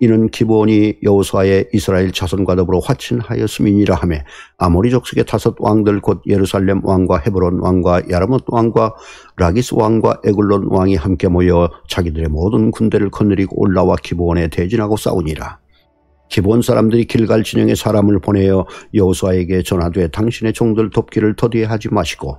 이는 기브온이 여호수아의 이스라엘 자손과 더불어 화친하였음이니라 하며 아모리 족속의 5 왕들 곧 예루살렘 왕과 헤브론 왕과 야르못 왕과 라기스 왕과 에글론 왕이 함께 모여 자기들의 모든 군대를 거느리고 올라와 기브온에 대진하고 싸우니라. 기브온 사람들이 길갈 진영에 사람을 보내어 여호수아에게 전하되 당신의 종들 돕기를 더디하지 마시고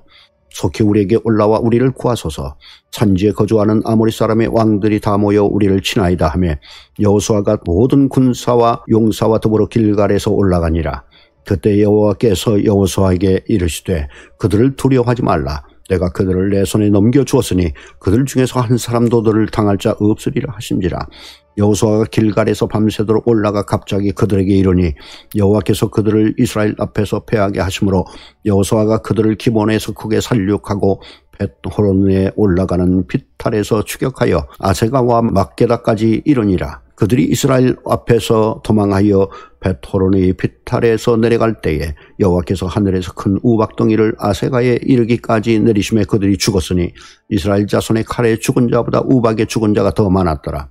속히 우리에게 올라와 우리를 구하소서. 산지에 거주하는 아모리 사람의 왕들이 다 모여 우리를 치나이다 하며 여호수아가 모든 군사와 용사와 더불어 길갈에서 올라가니라. 그때 여호와께서 여호수아에게 이르시되 그들을 두려워하지 말라. 내가 그들을 내 손에 넘겨주었으니 그들 중에서 한 사람도 너를 당할 자 없으리라 하신지라. 여호수아가 길갈에서 밤새도록 올라가 갑자기 그들에게 이르니 여호와께서 그들을 이스라엘 앞에서 패하게 하심으로 여호수아가 그들을 기본에서 크게 살육하고 벳호론에 올라가는 빗탈에서 추격하여 아세가와 막게다까지 이르니라. 그들이 이스라엘 앞에서 도망하여 벳호론의 빗탈에서 내려갈 때에 여호와께서 하늘에서 큰 우박덩이를 아세가에 이르기까지 내리심에 그들이 죽었으니 이스라엘 자손의 칼에 죽은 자보다 우박에 죽은 자가 더 많았더라.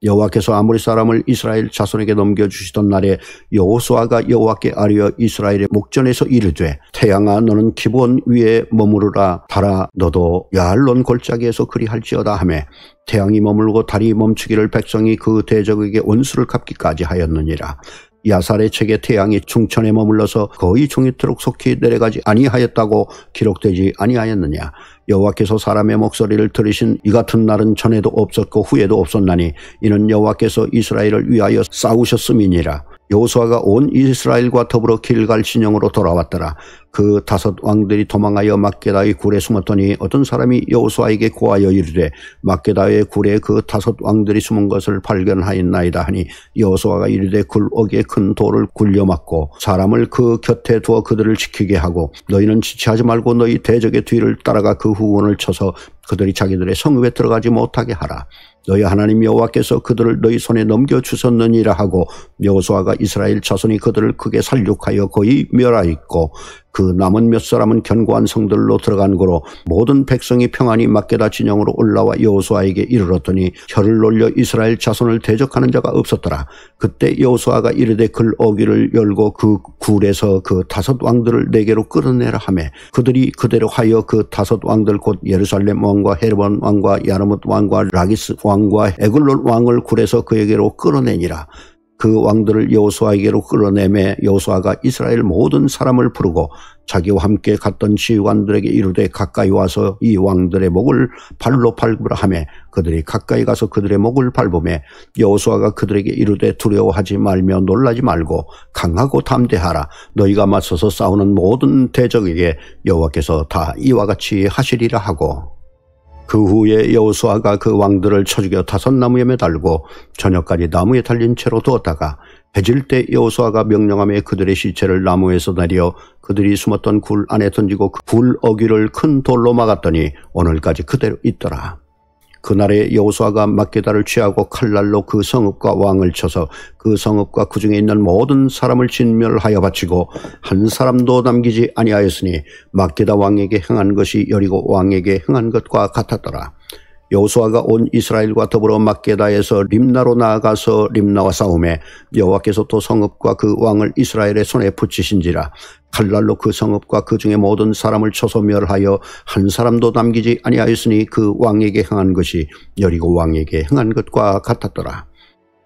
여호와께서 아모리 사람을 이스라엘 자손에게 넘겨주시던 날에 여호수아가 여호와께 아뢰어 이스라엘의 목전에서 이르되 태양아 너는 기브온 위에 머무르라 달아 너도 야알론 골짜기에서 그리할지어다 하매 태양이 머물고 달이 멈추기를 백성이 그 대적에게 원수를 갚기까지 하였느니라. 야살의 책에 태양이 중천에 머물러서 거의 종이토록 속히 내려가지 아니하였다고 기록되지 아니하였느냐. 여호와께서 사람의 목소리를 들으신 이 같은 날은 전에도 없었고 후에도 없었나니 이는 여호와께서 이스라엘을 위하여 싸우셨음이니라. 여호수아가 온 이스라엘과 더불어 길갈 진영으로 돌아왔더라. 그 5 왕들이 도망하여 막게다의 굴에 숨었더니 어떤 사람이 여호수아에게 고하여 이르되 막게다의 굴에 그 5 왕들이 숨은 것을 발견하였나이다 하니 여호수아가 이르되 굴옥에 큰 돌을 굴려 막고 사람을 그 곁에 두어 그들을 지키게 하고 너희는 지체하지 말고 너희 대적의 뒤를 따라가 그 후원을 쳐서 그들이 자기들의 성읍에 들어가지 못하게 하라. 너희 하나님 여호와께서 그들을 너희 손에 넘겨주셨느니라 하고 여호수아가 이스라엘 자손이 그들을 크게 살육하여 거의 멸하였고 그 남은 몇 사람은 견고한 성들로 들어간 고로 모든 백성이 평안히 막게다 진영으로 올라와 여호수아에게 이르렀더니 혀를 놀려 이스라엘 자손을 대적하는 자가 없었더라. 그때 여호수아가 이르되 글어귀를 열고 그 굴에서 그 5 왕들을 내게로 끌어내라 하매 그들이 그대로 하여 그 5 왕들 곧 예루살렘 왕과 헤르본 왕과 야르뭇 왕과 라기스 왕과 에글론 왕을 굴에서 그에게로 끌어내니라. 그 왕들을 여호수아에게로 끌어내매 여호수아가 이스라엘 모든 사람을 부르고 자기와 함께 갔던 지휘관들에게 이르되 가까이 와서 이 왕들의 목을 발로 밟으라 하매 그들이 가까이 가서 그들의 목을 밟으매 여호수아가 그들에게 이르되 두려워하지 말며 놀라지 말고 강하고 담대하라. 너희가 맞서서 싸우는 모든 대적에게 여호와께서 다 이와 같이 하시리라 하고 그 후에 여호수아가 그 왕들을 쳐 죽여 5 나무에 매달고 저녁까지 나무에 달린 채로 두었다가 해질 때 여호수아가 명령하며 그들의 시체를 나무에서 내려 그들이 숨었던 굴 안에 던지고 그 굴 어귀를 큰 돌로 막았더니 오늘까지 그대로 있더라. 그날에 여호수아가 막게다를 취하고 칼날로 그 성읍과 왕을 쳐서 그 성읍과 그 중에 있는 모든 사람을 진멸하여 바치고 한 사람도 남기지 아니하였으니 막게다 왕에게 행한 것이 여리고 왕에게 행한 것과 같았더라. 여호수아가 온 이스라엘과 더불어 막게다에서 림나로 나아가서 림나와 싸우매 여호와께서 또 성읍과 그 왕을 이스라엘의 손에 붙이신지라. 칼날로 그 성읍과 그 중에 모든 사람을 쳐서 멸하여 한 사람도 남기지 아니하였으니 그 왕에게 행한 것이 여리고 왕에게 행한 것과 같았더라.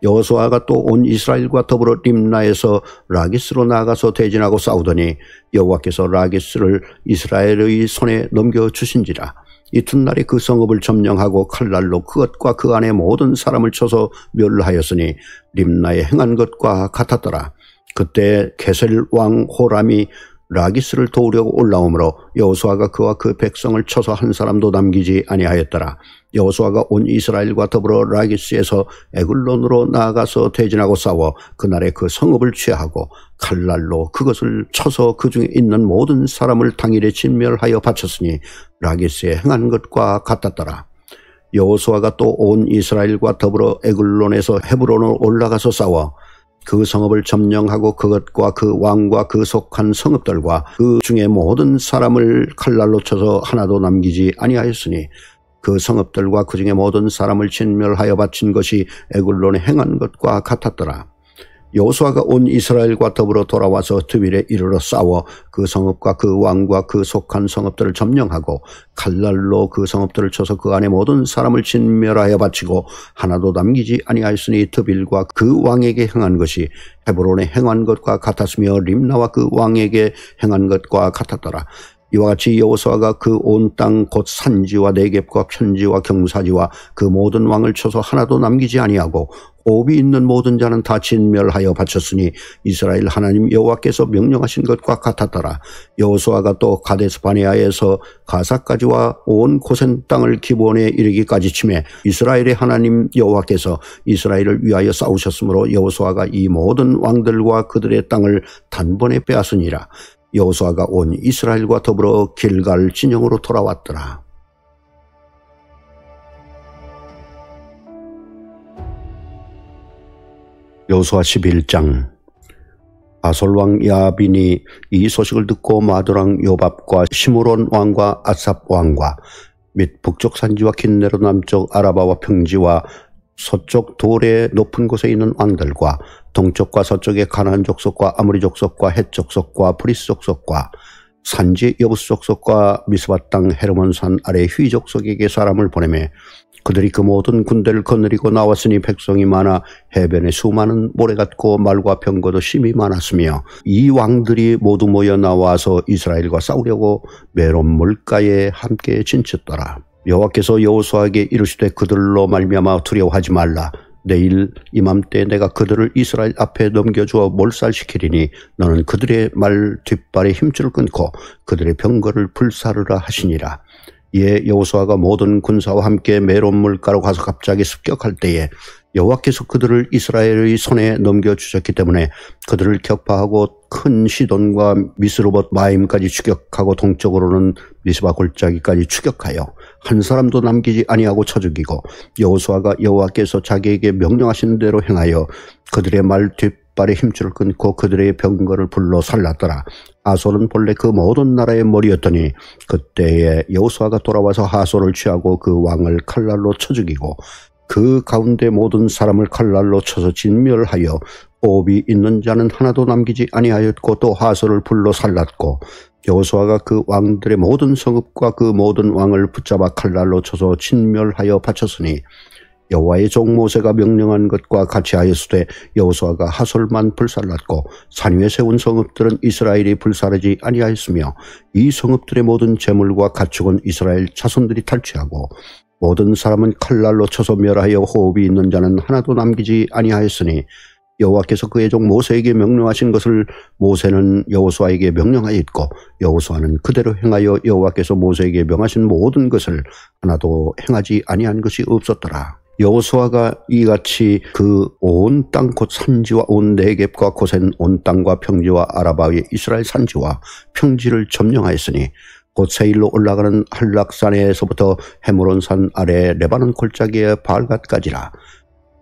여호수아가 또 온 이스라엘과 더불어 림나에서 라기스로 나아가서 대진하고 싸우더니 여호와께서 라기스를 이스라엘의 손에 넘겨주신지라. 이튿날에 그 성읍을 점령하고 칼날로 그것과 그 안에 모든 사람을 쳐서 멸하였으니 림나에 행한 것과 같았더라. 그때 게셀 왕 호람이 라기스를 도우려고 올라오므로 여호수아가 그와 그 백성을 쳐서 한 사람도 남기지 아니하였더라. 여호수아가 온 이스라엘과 더불어 라기스에서 에글론으로 나아가서 대진하고 싸워 그날에 그 성읍을 취하고 칼날로 그것을 쳐서 그 중에 있는 모든 사람을 당일에 진멸하여 바쳤으니 라기스에 행한 것과 같았더라. 여호수아가 또 온 이스라엘과 더불어 에글론에서 헤브론으로 올라가서 싸워 그 성읍을 점령하고 그것과 그 왕과 그 속한 성읍들과 그 중에 모든 사람을 칼날로 쳐서 하나도 남기지 아니하였으니 그 성읍들과 그 중에 모든 사람을 진멸하여 바친 것이 에글론에 행한 것과 같았더라. 여호수아가 온 이스라엘과 더불어 돌아와서 드빌에 이르러 싸워 그 성읍과 그 왕과 그 속한 성읍들을 점령하고 칼날로 그 성읍들을 쳐서 그 안에 모든 사람을 진멸하여 바치고 하나도 남기지 아니하였으니 드빌과 그 왕에게 행한 것이 헤브론에 행한 것과 같았으며 림나와 그 왕에게 행한 것과 같았더라. 이와 같이 여호수아가 그 온 땅 곧 산지와 네겝과 편지와 경사지와 그 모든 왕을 쳐서 하나도 남기지 아니하고 호흡이 있는 모든 자는 다 진멸하여 바쳤으니 이스라엘 하나님 여호와께서 명령하신 것과 같았더라. 여호수아가 또 가데스 바네아에서 가사까지와 온 고센 땅을 기브온에 이르기까지 치매 이스라엘의 하나님 여호와께서 이스라엘을 위하여 싸우셨으므로 여호수아가 이 모든 왕들과 그들의 땅을 단번에 빼앗으니라. 여호수아가 온 이스라엘과 더불어 길갈 진영으로 돌아왔더라. 여호수아 11장. 아솔왕 야빈이 이 소식을 듣고 마드왕 요밥과 시므론 왕과 아삽 왕과 및 북쪽 산지와 킨네로 남쪽 아라바와 평지와 서쪽 돌의 높은 곳에 있는 왕들과 동쪽과 서쪽의 가나안 족속과 아모리 족속과 헷 족속과 브리스 족속과 산지 여부스 족속과 미스바 땅 헤르몬산 아래 휘 족속에게 사람을 보내매 그들이 그 모든 군대를 거느리고 나왔으니 백성이 많아 해변에 수많은 모래 같고 말과 병거도 심히 많았으며 이 왕들이 모두 모여 나와서 이스라엘과 싸우려고 메론 물가에 함께 진쳤더라. 여호와께서 여호수아에게 이르시되 그들로 말미암아 두려워하지 말라. 내일 이맘때 내가 그들을 이스라엘 앞에 넘겨주어 몰살시키리니 너는 그들의 말 뒷발에 힘줄을 끊고 그들의 병거를 불사르라 하시니라. 이에 여호수아가 모든 군사와 함께 메론 물가로 가서 갑자기 습격할 때에 여호와께서 그들을 이스라엘의 손에 넘겨주셨기 때문에 그들을 격파하고 큰 시돈과 미스로봇 마임까지 추격하고 동쪽으로는 미스바 골짜기까지 추격하여 한 사람도 남기지 아니하고 쳐 죽이고 여호수아가 여호와께서 자기에게 명령하신 대로 행하여 그들의 말 뒷발에 힘줄을 끊고 그들의 병거를 불러 살랐더라. 하솔은 본래 그 모든 나라의 머리였더니 그때에 여호수아가 돌아와서 하솔을 취하고 그 왕을 칼날로 쳐 죽이고 그 가운데 모든 사람을 칼날로 쳐서 진멸하여 호흡이 있는 자는 하나도 남기지 아니하였고 또 하솔을 불러 살랐고 여호수아가 그 왕들의 모든 성읍과 그 모든 왕을 붙잡아 칼날로 쳐서 진멸하여 바쳤으니 여호와의 종 모세가 명령한 것과 같이 하였으되 여호수아가 하솔만 불살랐고 산 위에 세운 성읍들은 이스라엘이 불사르지 아니하였으며 이 성읍들의 모든 재물과 가축은 이스라엘 자손들이 탈취하고 모든 사람은 칼날로 쳐서 멸하여 호흡이 있는 자는 하나도 남기지 아니하였으니 여호와께서 그의 종 모세에게 명령하신 것을 모세는 여호수아에게 명령하였고 여호수아는 그대로 행하여 여호와께서 모세에게 명하신 모든 것을 하나도 행하지 아니한 것이 없었더라. 여호수아가 이같이 그 온 땅 곧 산지와 온 네겝과 고센 온 땅과 평지와 아라바의 이스라엘 산지와 평지를 점령하였으니 곧 세일로 올라가는 한락산에서부터 헤므론산 아래 레바논 골짜기의 바알갓까지라.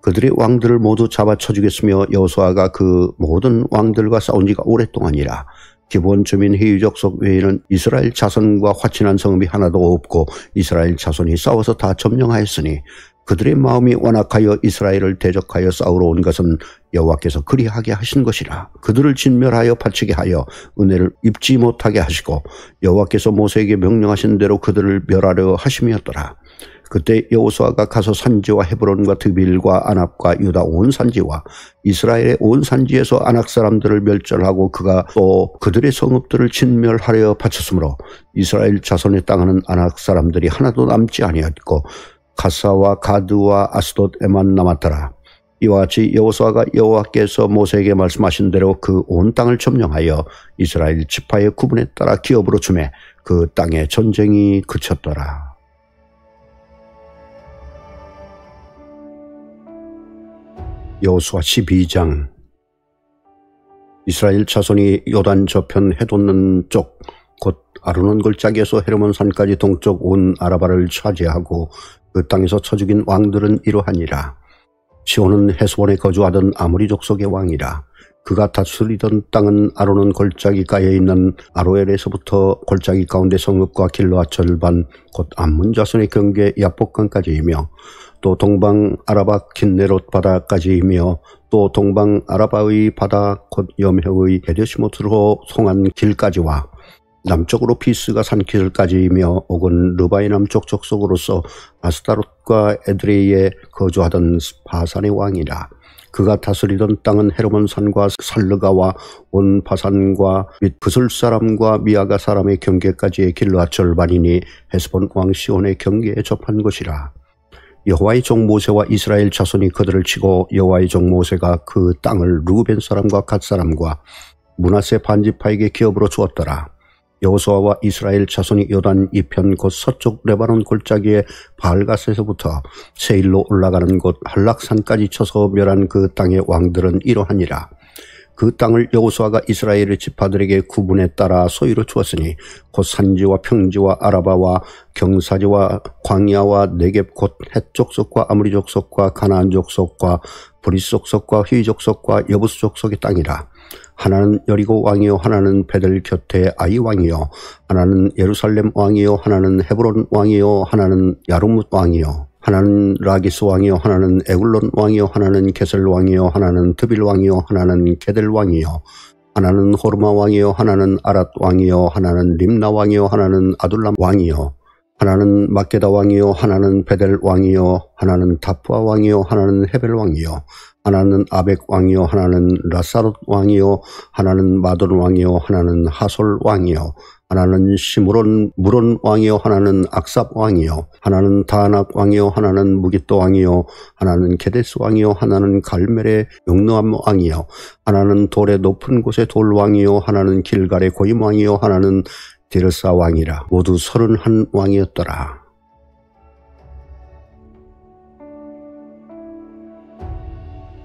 그들의 왕들을 모두 잡아쳐 주겠으며 여호수아가 그 모든 왕들과 싸운 지가 오랫동안이라. 기브온 주민 히위족속 외에는 이스라엘 자손과 화친한 성읍이 하나도 없고 이스라엘 자손이 싸워서 다 점령하였으니 그들의 마음이 완악하여 이스라엘을 대적하여 싸우러 온 것은 여호와께서 그리하게 하신 것이라. 그들을 진멸하여 바치게 하여 은혜를 입지 못하게 하시고 여호와께서 모세에게 명령하신 대로 그들을 멸하려 하심이었더라. 그때 여호수아가 가서 산지와 헤브론과 드빌과 아납과 유다 온 산지와 이스라엘의 온 산지에서 아낙 사람들을 멸절하고 그가 또 그들의 성읍들을 진멸하려 바쳤으므로 이스라엘 자손에 땅하는 아낙 사람들이 하나도 남지 아니었고 가사와 가드와 아스돗에만 남았더라. 이와 같이 여호수아가 여호와께서 모세에게 말씀하신 대로 그 온 땅을 점령하여 이스라엘 지파의 구분에 따라 기업으로 주매 그 땅에 전쟁이 그쳤더라. 여호수아 12장. 이스라엘 자손이 요단 저편 해돋는 쪽 곧 아르논 골짜기에서 헤르몬 산까지 동쪽 온 아라바를 차지하고 그 땅에서 쳐 죽인 왕들은 이러하니라. 시온은 헤스본에 거주하던 아모리 족속의 왕이라. 그가 다스리던 땅은 아르논 골짜기가에 있는 아로엘에서부터 골짜기 가운데 성읍과 길르앗 절반 곧 암몬 자손의 경계 야복강까지이며 또 동방 아라바 킨네롯 바다까지이며 또 동방 아라바의 바다 곧 염해의 베데시모트로 송한 길까지와 남쪽으로 피스가 산길까지이며 혹은 르바의 남쪽 족속으로서 아스타롯과 에드레이에 거주하던 바산의 왕이라. 그가 다스리던 땅은 헤르몬 산과 살르가와 온 바산과 및 그술 사람과 미아가 사람의 경계까지의 길르앗 절반이니 헤스본 왕 시온의 경계에 접한 것이라. 여호와의 종 모세와 이스라엘 자손이 그들을 치고 여호와의 종 모세가 그 땅을 루벤 사람과 갓 사람과 므낫세 반지파에게 기업으로 주었더라. 여호수아와 이스라엘 자손이 요단 이편 곧 서쪽 레바논 골짜기의 바알갓에서부터 세일로 올라가는 곳 한락산까지 쳐서 멸한 그 땅의 왕들은 이러하니라. 그 땅을 여호수아가 이스라엘의 지파들에게 구분에 따라 소유로 주었으니 곧 산지와 평지와 아라바와 경사지와 광야와 네겝 곧 헷 족속과 아므리 족속과 가나안 족속과 브리스 족속과 휘 족속과 여부스 족속의 땅이라. 하나는 여리고 왕이요 하나는 베델 곁에 아이 왕이요 하나는 예루살렘 왕이요 하나는 헤브론 왕이요 하나는 야르뭇 왕이요 하나는 라기스 왕이요 하나는 에굴론 왕이요 하나는 게셀 왕이요 하나는 드빌 왕이요 하나는 게델 왕이요 하나는 호르마 왕이요 하나는 아랏 왕이요 하나는 림나 왕이요 하나는 아둘람 왕이요 하나는 막게다 왕이요 하나는 베델 왕이요 하나는 다프아 왕이요 하나는 헤벨 왕이요 하나는 아벡 왕이요 하나는 라사롯 왕이요 하나는 마돈 왕이요 하나는 하솔 왕이요 하나는 시므론 무론 왕이요 하나는 악삽 왕이요 하나는 다낙 왕이요 하나는 무깃도 왕이요 하나는 게데스 왕이요 하나는 갈멜의 용르암 왕이요 하나는 돌의 높은 곳의 돌 왕이요 하나는 길갈의 고임 왕이요 하나는 디르사 왕이라. 모두 31 왕이었더라.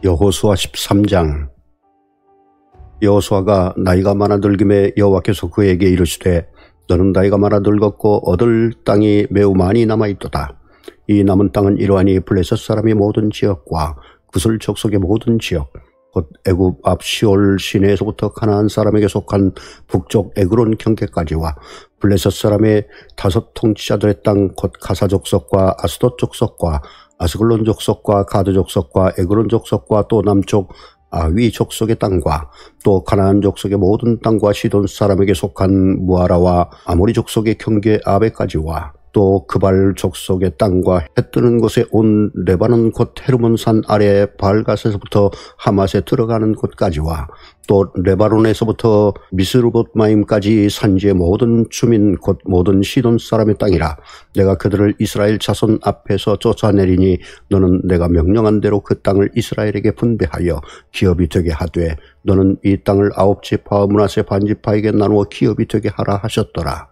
여호수아 13장. 여호수아가 나이가 많아 늙음에 여호와께서 그에게 이르시되 너는 나이가 많아 늙었고 얻을 땅이 매우 많이 남아있도다. 이 남은 땅은 이러하니 블레셋 사람의 모든 지역과 그술 족속의 모든 지역 곧 애굽 앞 시올 시내에서부터 가나안 사람에게 속한 북쪽 에그론 경계까지와 블레셋 사람의 5 통치자들의 땅 곧 가사 족속과 아스돗 족속과 아스글론 족속과 가드 족속과 에그론 족속과 또 남쪽 아위 족속의 땅과 또 가나안 족속의 모든 땅과 시돈 사람에게 속한 무아라와 아모리 족속의 경계 아베까지와 또 그발 족속의 땅과 해 뜨는 곳에 온 레바논 곧 헤르몬산 아래 바알갓에서부터 하맛에 들어가는 곳까지와 또 레바논에서부터 미스르봇마임까지 산지의 모든 주민 곧 모든 시돈 사람의 땅이라. 내가 그들을 이스라엘 자손 앞에서 쫓아내리니 너는 내가 명령한 대로 그 땅을 이스라엘에게 분배하여 기업이 되게 하되 너는 이 땅을 9지파와 므낫세 반지파에게 나누어 기업이 되게 하라 하셨더라.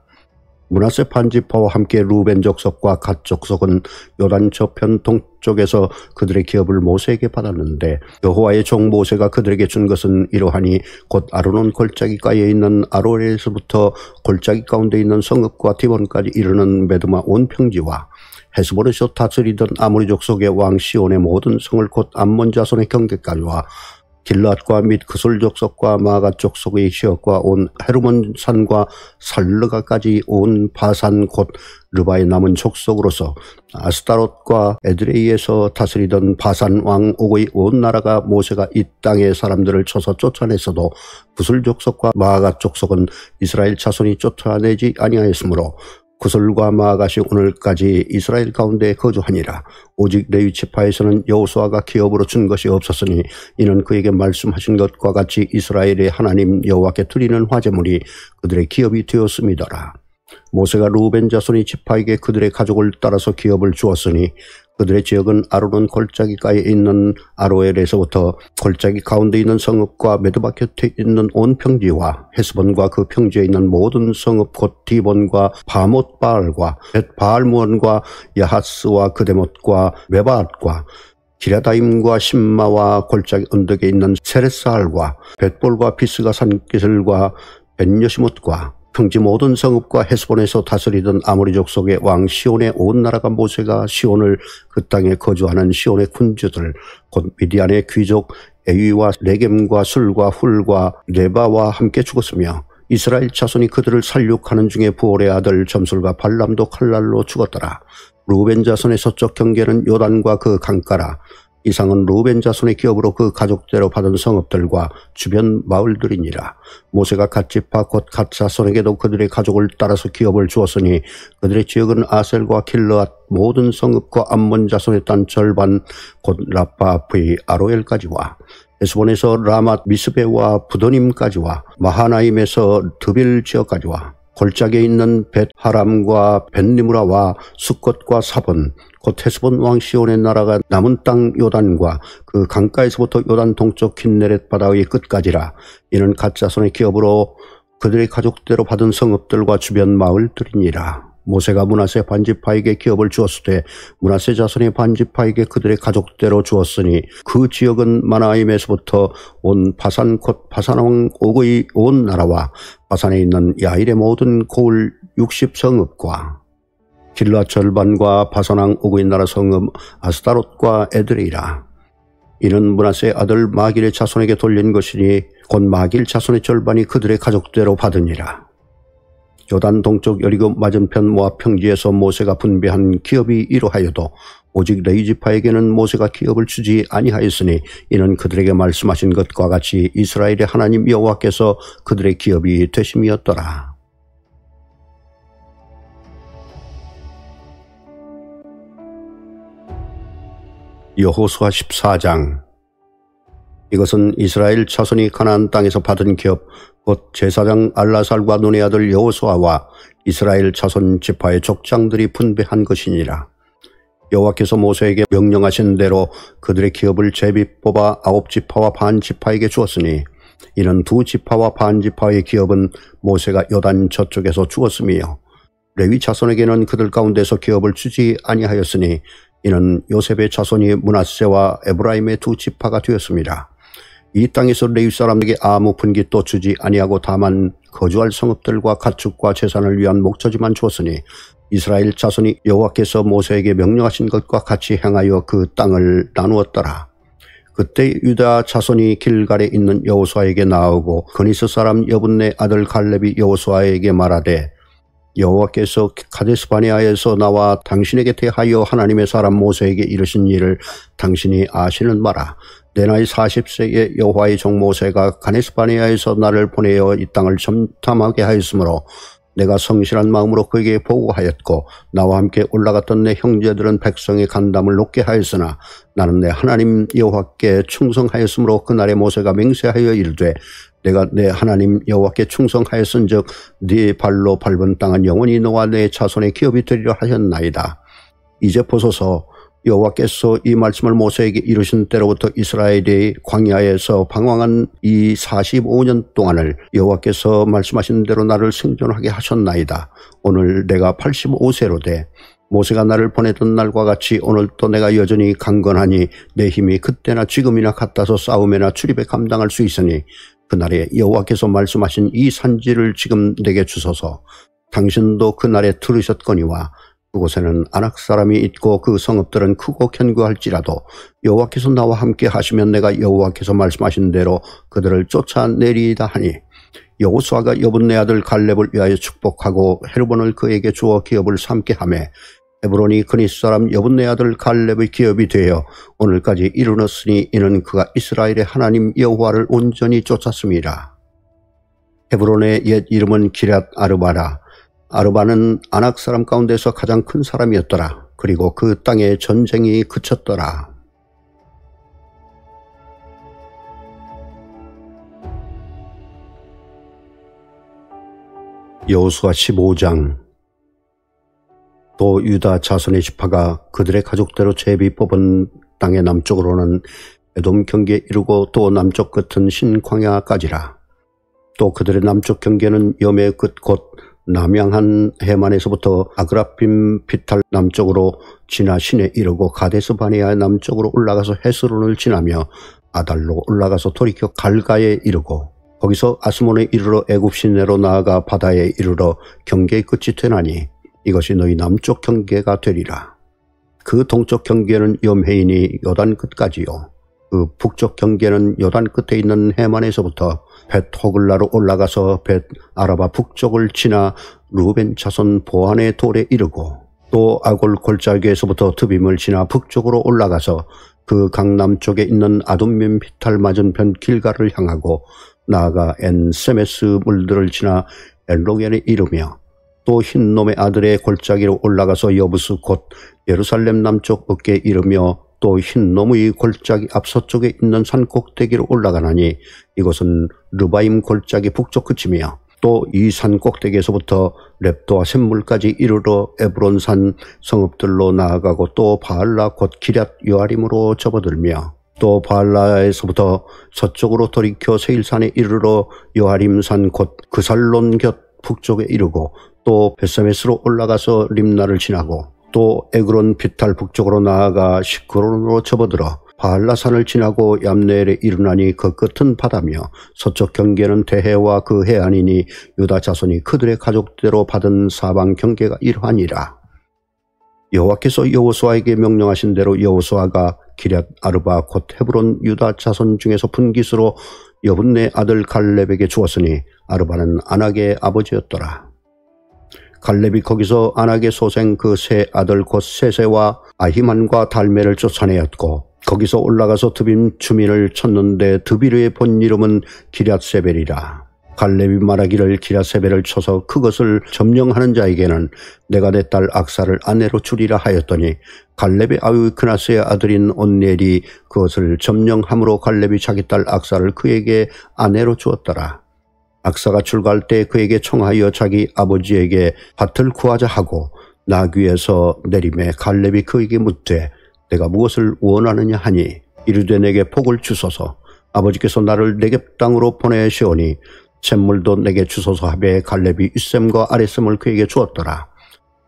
므낫세 반지파와 함께 루벤 족속과 갓 족속은 요단 저편 동쪽에서 그들의 기업을 모세에게 받았는데 여호와의 종 모세가 그들에게 준 것은 이러하니 곧 아르논 골짜기가에 있는 아로엘에서부터 골짜기 가운데 있는 성읍과 디본까지 이르는 메드마 온 평지와 헤스본에서 다스리던 아모리 족속의 왕 시온의 모든 성을 곧 암몬 자손의 경계까지와 길르앗과 및 그술 족속과 마가 족속의 지역과 온 헤르몬 산과 살르가까지 온 바산 곧 르바의 남은 족속으로서 아스타롯과 에드레이에서 다스리던 바산 왕 옥의 온 나라가 모세가 이 땅의 사람들을 쳐서 쫓아냈어도 그술 족속과 마가 족속은 이스라엘 자손이 쫓아내지 아니하였으므로 구슬과 마아갓이 오늘까지 이스라엘 가운데 거주하니라. 오직 레위 지파에서는 여호수아가 기업으로 준 것이 없었으니 이는 그에게 말씀하신 것과 같이 이스라엘의 하나님 여호와께 드리는 화제물이 그들의 기업이 되었음이더라. 모세가 루벤 자손의 지파에게 그들의 가족을 따라서 기업을 주었으니 그들의 지역은 아르논 골짜기가에 있는 아로엘에서부터 골짜기 가운데 있는 성읍과 메드바 곁에 있는 온 평지와 헤스본과 그 평지에 있는 모든 성읍 곧 디본과 바못 바알과 벳 바알무원과 야하스와 그데못과 메바앗과 기랴다임과 심마와 골짜기 언덕에 있는 세레스알과 벳볼과 비스가 산기슬과 벤여시못과 평지 모든 성읍과 헤스본에서 다스리던 아모리 족속의 왕 시온의 온 나라가 모세가 시온을 그 땅에 거주하는 시온의 군주들 곧 미디안의 귀족 에위와 레겜과 술과 훌과 레바와 함께 죽었으며 이스라엘 자손이 그들을 살육하는 중에 부올의 아들 점술과 발람도 칼날로 죽었더라. 루벤 자손의 서쪽 경계는 요단과 그 강가라. 이상은 루벤 자손의 기업으로 그 가족대로 받은 성읍들과 주변 마을들이니라. 모세가 갓지파 곧 갓 자손에게도 그들의 가족을 따라서 기업을 주었으니 그들의 지역은 아셀과 길르앗 모든 성읍과 암몬 자손의 땅 절반 곧 라파 앞의 아로엘까지와 에스본에서 라맛 미스베와 부도님까지와 마하나임에서 드빌 지역까지와 골짜기에 있는 벳하람과 벳니무라와 수컷과 사본 곧 헤스본 왕 시온의 나라가 남은 땅 요단과 그 강가에서부터 요단 동쪽 킨네렛 바다의 끝까지라. 이는 갓 자손의 기업으로 그들의 가족대로 받은 성읍들과 주변 마을들이니라. 모세가 므낫세 반지파에게 기업을 주었으되 므낫세 자손의 반지파에게 그들의 가족대로 주었으니 그 지역은 마나임에서부터 온 바산 곧 바산왕 옥의 온 나라와 바산에 있는 야일의 모든 고을 60성읍과 길라 절반과 바산왕 옥의 나라 성읍 아스타롯과 에드레이라. 이는 므낫세 아들 마길의 자손에게 돌린 것이니 곧 마길 자손의 절반이 그들의 가족대로 받으니라. 요단 동쪽 여리고 맞은편 모압 평지에서 모세가 분배한 기업이 이러하여도 오직 레위 지파에게는 모세가 기업을 주지 아니하였으니 이는 그들에게 말씀하신 것과 같이 이스라엘의 하나님 여호와께서 그들의 기업이 되심이었더라. 여호수아 14장. 이것은 이스라엘 자손이 가나안 땅에서 받은 기업 곧 제사장 알라살과 눈의 아들 여호수아와 이스라엘 자손 지파의 족장들이 분배한 것이니라. 여호와께서 모세에게 명령하신 대로 그들의 기업을 제비 뽑아 9지파와 반 지파에게 주었으니 이는 2지파와 반 지파의 기업은 모세가 요단 저쪽에서 주었으며 레위 자손에게는 그들 가운데서 기업을 주지 아니하였으니 이는 요셉의 자손이 므낫세와 에브라임의 2지파가 되었습니다. 이 땅에서 레위 사람에게 아무 분깃도 주지 아니하고 다만 거주할 성읍들과 가축과 재산을 위한 목처지만 주었으니 이스라엘 자손이 여호와께서 모세에게 명령하신 것과 같이 행하여 그 땅을 나누었더라. 그때 유다 자손이 길갈에 있는 여호수아에게 나오고 그니스 사람 여분네 아들 갈렙이 여호수아에게 말하되 여호와께서 가데스 바네아에서 나와 당신에게 대하여 하나님의 사람 모세에게 이르신 일을 당신이 아시는 바라. 내 나이 40세에 여호와의 종 모세가 가데스 바네아에서 나를 보내어 이 땅을 점탐하게 하였으므로 내가 성실한 마음으로 그에게 보고하였고 나와 함께 올라갔던 내 형제들은 백성의 간담을 높게 하였으나 나는 내 하나님 여호와께 충성하였으므로 그날에 모세가 맹세하여 이르되 내가 내 하나님 여호와께 충성하였은즉 네 발로 밟은 땅은 영원히 너와 내 자손의 기업이 되리라 하셨나이다. 이제 보소서 여호와께서 이 말씀을 모세에게 이루신 때로부터 이스라엘이 광야에서 방황한 이 45년 동안을 여호와께서 말씀하신 대로 나를 생존하게 하셨나이다. 오늘 내가 85세로 돼 모세가 나를 보내던 날과 같이 오늘도 내가 여전히 강건하니 내 힘이 그때나 지금이나 같아서 싸움에나 출입에 감당할 수 있으니 그날에 여호와께서 말씀하신 이 산지를 지금 내게 주소서. 당신도 그날에 들으셨거니와 그곳에는 아낙 사람이 있고 그 성읍들은 크고 견고할지라도 여호와께서 나와 함께 하시면 내가 여호와께서 말씀하신 대로 그들을 쫓아내리이다 하니 여호수아가 여분네 아들 갈렙을 위하여 축복하고 헤르본을 그에게 주어 기업을 삼게 하매 헤브론이 그니스 사람 여분네 아들 갈렙의 기업이 되어 오늘까지 이르렀으니 이는 그가 이스라엘의 하나님 여호와를 온전히 쫓았습니다. 헤브론의 옛 이름은 기럇 아르바라. 아르바는 아낙 사람 가운데서 가장 큰 사람이었더라. 그리고 그 땅에 전쟁이 그쳤더라. 여호수아 15장. 또 유다 자손의 지파가 그들의 가족대로 제비 뽑은 땅의 남쪽으로는 에돔 경계에 이르고 또 남쪽 끝은 신광야까지라. 또 그들의 남쪽 경계는 염의 끝 곧 남양한 해만에서부터 아그라빔 피탈 남쪽으로 지나 신에 이르고 가데스 바네아 남쪽으로 올라가서 헤스론을 지나며 아달로 올라가서 돌이켜 갈가에 이르고 거기서 아스몬에 이르러 애굽 시내로 나아가 바다에 이르러 경계의 끝이 되나니 이것이 너희 남쪽 경계가 되리라. 그 동쪽 경계는 염해이니 요단 끝까지요. 그 북쪽 경계는 요단 끝에 있는 해만에서부터 벳 호글라로 올라가서 벳 아라바 북쪽을 지나 루벤 자손 보한의 돌에 이르고 또 아골 골짜기에서부터 드빔을 지나 북쪽으로 올라가서 그 강남쪽에 있는 아둠민 비탈 맞은편 길가를 향하고 나아가 엔세메스 물들을 지나 엘로겐에 이르며 또 흰놈의 아들의 골짜기로 올라가서 여부스 곧 예루살렘 남쪽 어깨에 이르며 또 흰놈의 골짜기 앞서쪽에 있는 산 꼭대기로 올라가나니 이곳은 르바임 골짜기 북쪽 끝이며 또 이 산 꼭대기에서부터 렙도와 샘물까지 이르러 에브론산 성읍들로 나아가고 또 바알라 곧 기럇 여아림으로 접어들며 또 바알라에서부터 서쪽으로 돌이켜 세일산에 이르러 여아림산 곧 그살론 곁 북쪽에 이르고 또 베세메스로 올라가서 림나를 지나고 또 에그론 비탈 북쪽으로 나아가 시크론으로 접어들어 바알라산을 지나고 얌네엘에 이르나니 그 끝은 바다며 서쪽 경계는 대해와 그 해안이니 유다 자손이 그들의 가족대로 받은 사방 경계가 이러하니라. 여호와께서 여호수아에게 명령하신 대로 여호수아가 기럇 아르바 곧 헤브론 유다 자손 중에서 분깃으로 여분네 아들 갈렙에게 주었으니 아르바는 아낙의 아버지였더라. 갈렙이 거기서 아낙의 소생 그 세 아들 곧 세세와 아히만과 달메를 쫓아내었고 거기서 올라가서 드빔 주민을 쳤는데 드비르의 본 이름은 기럇세벨이라. 갈렙이 말하기를 기럇세벨을 쳐서 그것을 점령하는 자에게는 내가 내 딸 악사를 아내로 주리라 하였더니 갈렙의 아우 그나스의 아들인 온넬이 그것을 점령함으로 갈렙이 자기 딸 악사를 그에게 아내로 주었더라. 악사가 출가할 때 그에게 청하여 자기 아버지에게 밭을 구하자 하고 나귀에서 내림에 갈렙이 그에게 묻되 내가 무엇을 원하느냐 하니 이르되 내게 복을 주소서. 아버지께서 나를 네겝 땅으로 보내시오니 샘물도 내게 주소서 하되 갈렙이 윗샘과 아랫샘을 그에게 주었더라.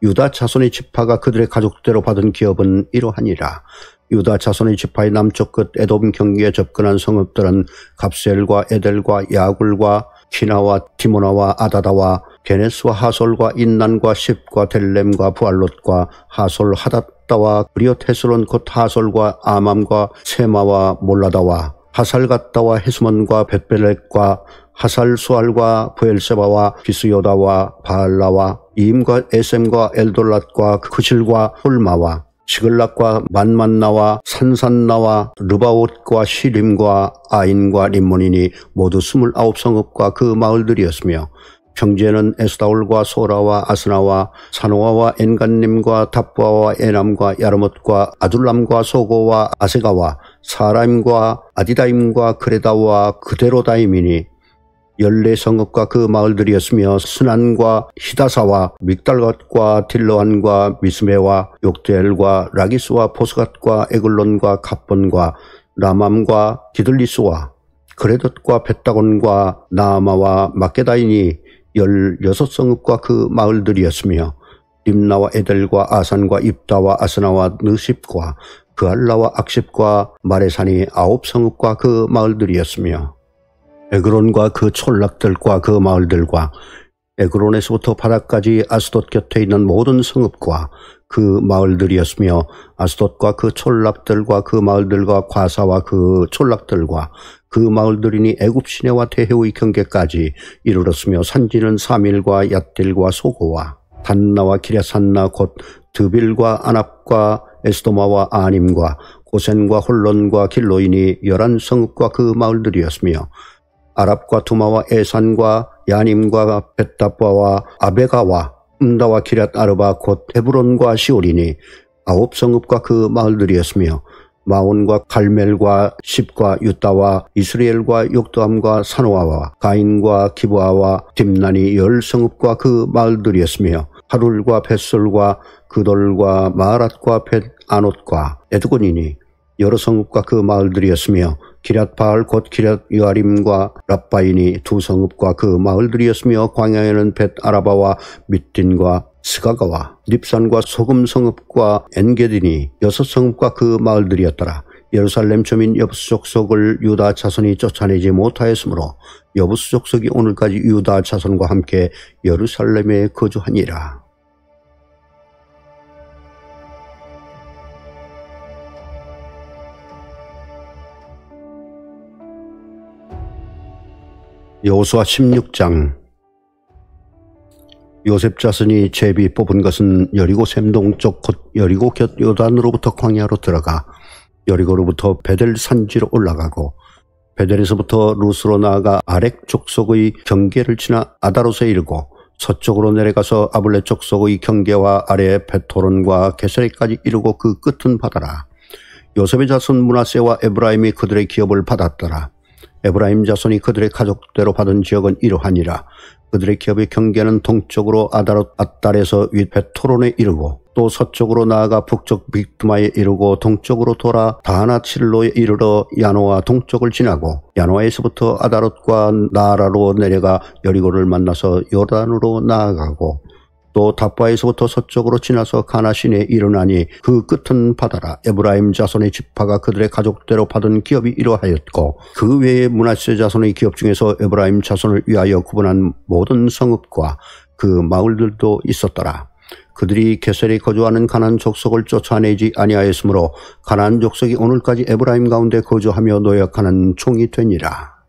유다 자손의 지파가 그들의 가족대로 받은 기업은 이러하니라. 유다 자손의 지파의 남쪽 끝 에돔 경계에 접근한 성읍들은 갑셀과 에델과 야굴과 키나와 디모나와 아다다와 베네스와 하솔과 인난과 십과 델렘과 부알롯과 하솔 하닷다와 브리엇 헤스론 곧 하솔과 아맘과 세마와 몰라다와 하살갓다와 헤스몬과 벳벨렉과 하살 수알과 부엘세바와 비스요다와 바알라와 이임과 에셈과 엘돌랏과 크실과 홀마와 시글락과 만만나와 산산나와 르바옷과 시림과 아인과 림몬이니 모두 29성읍과 그 마을들이었으며 평지에는 에스다올과 소라와 아스나와 사노아와 엔간님과 답바와 에남과 야르못과 아둘람과 소고와 아세가와 사라임과 아디다임과 그레다와 그데로다임이니 14성읍과 그 마을들이었으며 스난과 히다사와 믹달갓과 딜러안과 미스메와 욕대엘과 라기스와 보스갓과 에글론과 갑본과 라맘과 기들리스와 그레덧과 벳다곤과 나아마와 마게다이니 16성읍과 그 마을들이었으며 림나와 에델과 아산과 입다와 아스나와 느십과 그알라와 악십과 마레산이 9성읍과 그 마을들이었으며 에그론과 그 촌락들과 그 마을들과 에그론에서부터 바다까지 아스돗 곁에 있는 모든 성읍과 그 마을들이었으며 아스돗과 그 촌락들과 그 마을들과 과사와 그 촌락들과 그 마을들이니 애굽 시내와 대해의 경계까지 이르렀으며 산지는 사밀과 얏딜과 소고와 단나와 기랴산나 곧 드빌과 아납과 에스도마와 아님과 고센과 홀론과 길로인이 11성읍과 그 마을들이었으며 아랍과 두마와 에산과 야님과 벳다바와 아베가와 음다와 기럇 아르바 곧 헤브론과 시올이니 9성읍과 그 마을들이었으며 마온과 갈멜과 십과 유다와 이스라엘과 욕도함과 사노아와 가인과 기브아와 딥난이 10성읍과 그 마을들이었으며 하룰과 벳솔과 그돌과 마하랏과 벳 아롯과 에드곤이니 여러 성읍과 그 마을들이었으며 기럇 바알 곧 기럇 여아림과 랍바인이 2성읍과 그 마을들이었으며 광야에는 벳 아라바와 밑딘과 스가가와 립산과 소금 성읍과 엔게딘이 6성읍과 그 마을들이었더라. 예루살렘 주민 여부스 족속을 유다 자손이 쫓아내지 못하였으므로 여부스 족속이 오늘까지 유다 자손과 함께 예루살렘에 거주하니라. 여호수아 16장. 요셉 자손이 제비 뽑은 것은 여리고 샘동쪽 곧 여리고 곁 요단으로부터 광야로 들어가 여리고로부터 베델 산지로 올라가고 베델에서부터 루스로 나아가 아렉 족속의 경계를 지나 아다롯에 이르고 서쪽으로 내려가서 아블레 족속의 경계와 아래 베토론과 게세레까지 이르고 그 끝은 바다라. 요셉의 자손 므낫세와 에브라임이 그들의 기업을 받았더라. 에브라임 자손이 그들의 가족대로 받은 지역은 이러하니라. 그들의 기업의 경계는 동쪽으로 아다롯 앗달에서 윗 베토론에 이르고 또 서쪽으로 나아가 북쪽 빅드마에 이르고 동쪽으로 돌아 다하나칠로에 이르러 야노아 동쪽을 지나고 야노아에서부터 아다롯과 나라로 내려가 여리고를 만나서 요단으로 나아가고 또 답바에서부터 서쪽으로 지나서 가나신에 이르나니 그 끝은 바다라. 에브라임 자손의 지파가 그들의 가족대로 받은 기업이 이러하였고 그 외에 므낫세 자손의 기업 중에서 에브라임 자손을 위하여 구분한 모든 성읍과 그 마을들도 있었더라. 그들이 게셀에 거주하는 가나안 족속을 쫓아내지 아니하였으므로 가나안 족속이 오늘까지 에브라임 가운데 거주하며 노역하는 총이 되니라.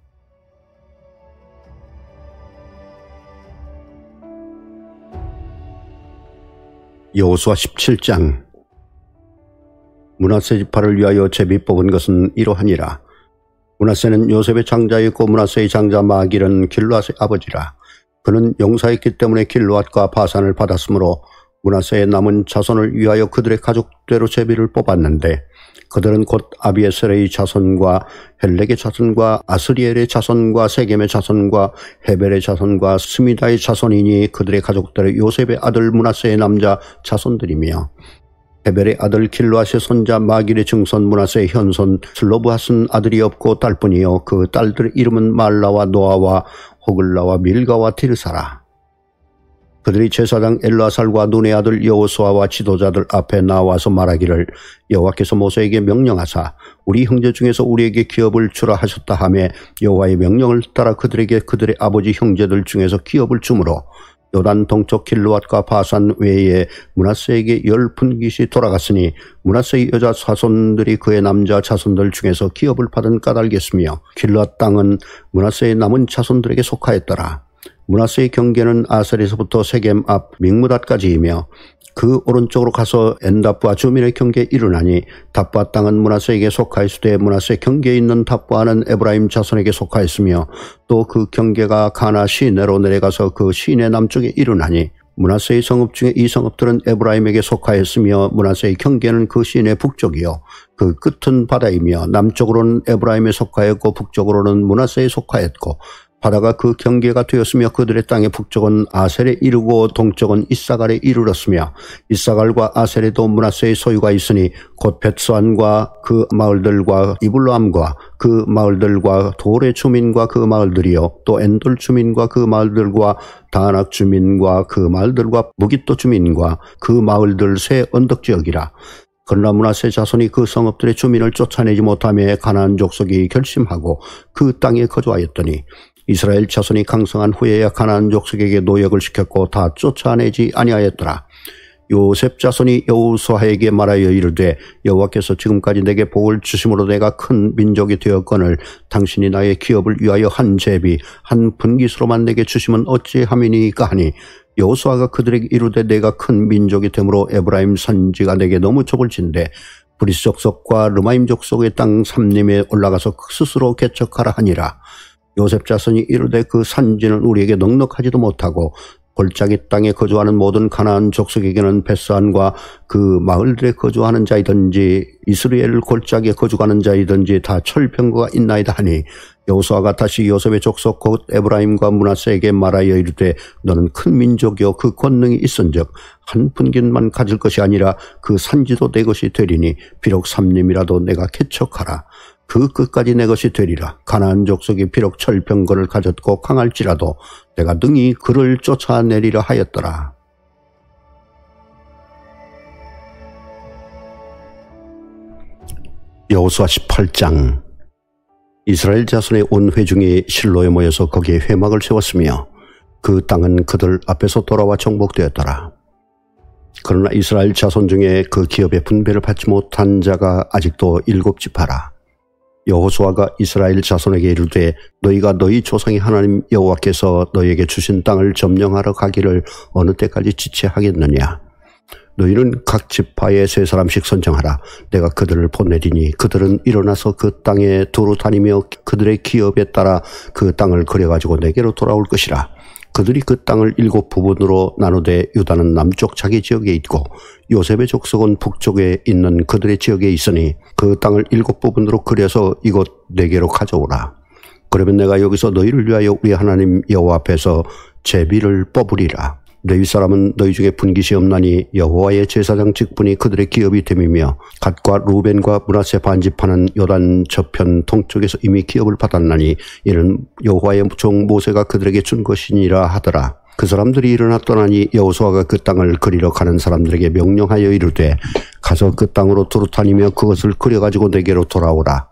여호수아 17장. 므낫세 지파를 위하여 제비 뽑은 것은 이러하니라. 므낫세는 요셉의 장자였고 므낫세의 장자 마길은 길르앗의 아버지라. 그는 용사였기 때문에 길르앗과 바산을 받았으므로 므낫세의 남은 자손을 위하여 그들의 가족대로 제비를 뽑았는데 그들은 곧 아비에셀의 자손과 헬렉의 자손과 아스리엘의 자손과 세겜의 자손과 헤벨의 자손과 스미다의 자손이니 그들의 가족대로 요셉의 아들 므낫세의 남자 자손들이며 헤벨의 아들 길르앗의 손자 마길의 증손 므낫세의 현손 슬로브핫은 아들이 없고 딸뿐이요 그 딸들의 이름은 말라와 노아와 호글라와 밀가와 디르사라. 그들이 제사장 엘르아살과 눈의 아들 여호수아와 지도자들 앞에 나와서 말하기를 여호와께서 모세에게 명령하사 우리 형제 중에서 우리에게 기업을 주라 하셨다 하며 여호와의 명령을 따라 그들에게 그들의 아버지 형제들 중에서 기업을 주므로 요단 동쪽 길르앗과 바산 외에 므낫세에게 10분깃이 돌아갔으니 므낫세의 여자 자손들이 그의 남자 자손들 중에서 기업을 받은 까닭이었으며 길르앗 땅은 므낫세의 남은 자손들에게 속하였더라. 므낫세의 경계는 아셀에서부터 세겜 앞 믹므닷까지이며 그 오른쪽으로 가서 엔답과 주민의 경계에 이르나니 답바 땅은 므낫세에게 속하였으되 므낫세 경계에 있는 답바는 에브라임 자손에게 속하였으며 또 그 경계가 가나 시내로 내려가서 그 시내 남쪽에 이르나니 므낫세의 성읍 중에 이 성읍들은 에브라임에게 속하였으며 므낫세의 경계는 그 시내 북쪽이요 그 끝은 바다이며 남쪽으로는 에브라임에 속하였고 북쪽으로는 므낫세에 속하였고 바다가 그 경계가 되었으며 그들의 땅의 북쪽은 아셀에 이르고 동쪽은 이사갈에 이르렀으며 이사갈과 아셀에도 므낫세의 소유가 있으니 곧 벳수안과 그 마을들과 이블람과 그 마을들과 돌의 주민과 그 마을들이요 또 엔돌 주민과 그 마을들과 다낙 주민과 그 마을들과 무깃도 주민과 그 마을들 세 언덕 지역이라. 그러나 므낫세 자손이 그 성읍들의 주민을 쫓아내지 못하며 가나안 족속이 결심하고 그 땅에 거주하였더니 이스라엘 자손이 강성한 후에야 가나안 족속에게 노역을 시켰고 다 쫓아내지 아니하였더라. 요셉 자손이 여호수아에게 말하여 이르되 여호와께서 지금까지 내게 복을 주심으로 내가 큰 민족이 되었거늘 당신이 나의 기업을 위하여 한 제비 한 분깃으로만 내게 주시면 어찌함이니까 하니 여호수아가 그들에게 이르되 내가 큰 민족이 되므로 에브라임 산지가 내게 너무 좁을진데 브리스 족속과 르마임 족속의 땅 삼림에 올라가서 스스로 개척하라 하니라. 요셉 자손이 이르되 그 산지는 우리에게 넉넉하지도 못하고 골짜기 땅에 거주하는 모든 가나안 족속에게는 벳수안과 그 마을들에 거주하는 자이든지 이스라엘 골짜기에 거주하는 자이든지 다 철병거가 있나이다 하니 여호수아가 다시 요셉의 족속 곧 에브라임과 므낫세에게 말하여 이르되 너는 큰 민족이요 그 권능이 있은즉 한 분깃만 가질 것이 아니라 그 산지도 내 것이 되리니 비록 삼림이라도 내가 개척하라. 그 끝까지 내 것이 되리라. 가나안 족속이 비록 철병거를 가졌고 강할지라도 내가 능히 그를 쫓아내리라 하였더라. 여호수아 18장. 이스라엘 자손의 온 회중이 실로에 모여서 거기에 회막을 세웠으며 그 땅은 그들 앞에서 돌아와 정복되었더라. 그러나 이스라엘 자손 중에 그 기업의 분배를 받지 못한 자가 아직도 7지파라. 여호수아가 이스라엘 자손에게 이르되 너희가 너희 조상의 하나님 여호와께서 너희에게 주신 땅을 점령하러 가기를 어느 때까지 지체하겠느냐. 너희는 각 지파에 3사람씩 선정하라. 내가 그들을 보내리니 그들은 일어나서 그 땅에 두루 다니며 그들의 기업에 따라 그 땅을 그려가지고 내게로 돌아올 것이라. 그들이 그 땅을 7부분으로 나누되 유다는 남쪽 자기 지역에 있고 요셉의 족속은 북쪽에 있는 그들의 지역에 있으니 그 땅을 7부분으로 그려서 이곳 내게로 가져오라. 그러면 내가 여기서 너희를 위하여 우리 하나님 여호와 앞에서 제비를 뽑으리라. 레위 사람은 너희 중에 분깃이 없나니 여호와의 제사장 직분이 그들의 기업이 됨이며 갓과 루벤과 므낫세 반집하는 요단 저편 동쪽에서 이미 기업을 받았나니 이는 여호와의 종 모세가 그들에게 준 것이니라 하더라. 그 사람들이 일어나 떠나니 여호수아가 그 땅을 그리러 가는 사람들에게 명령하여 이르되 가서 그 땅으로 두루 다니며 그것을 그려가지고 내게로 돌아오라.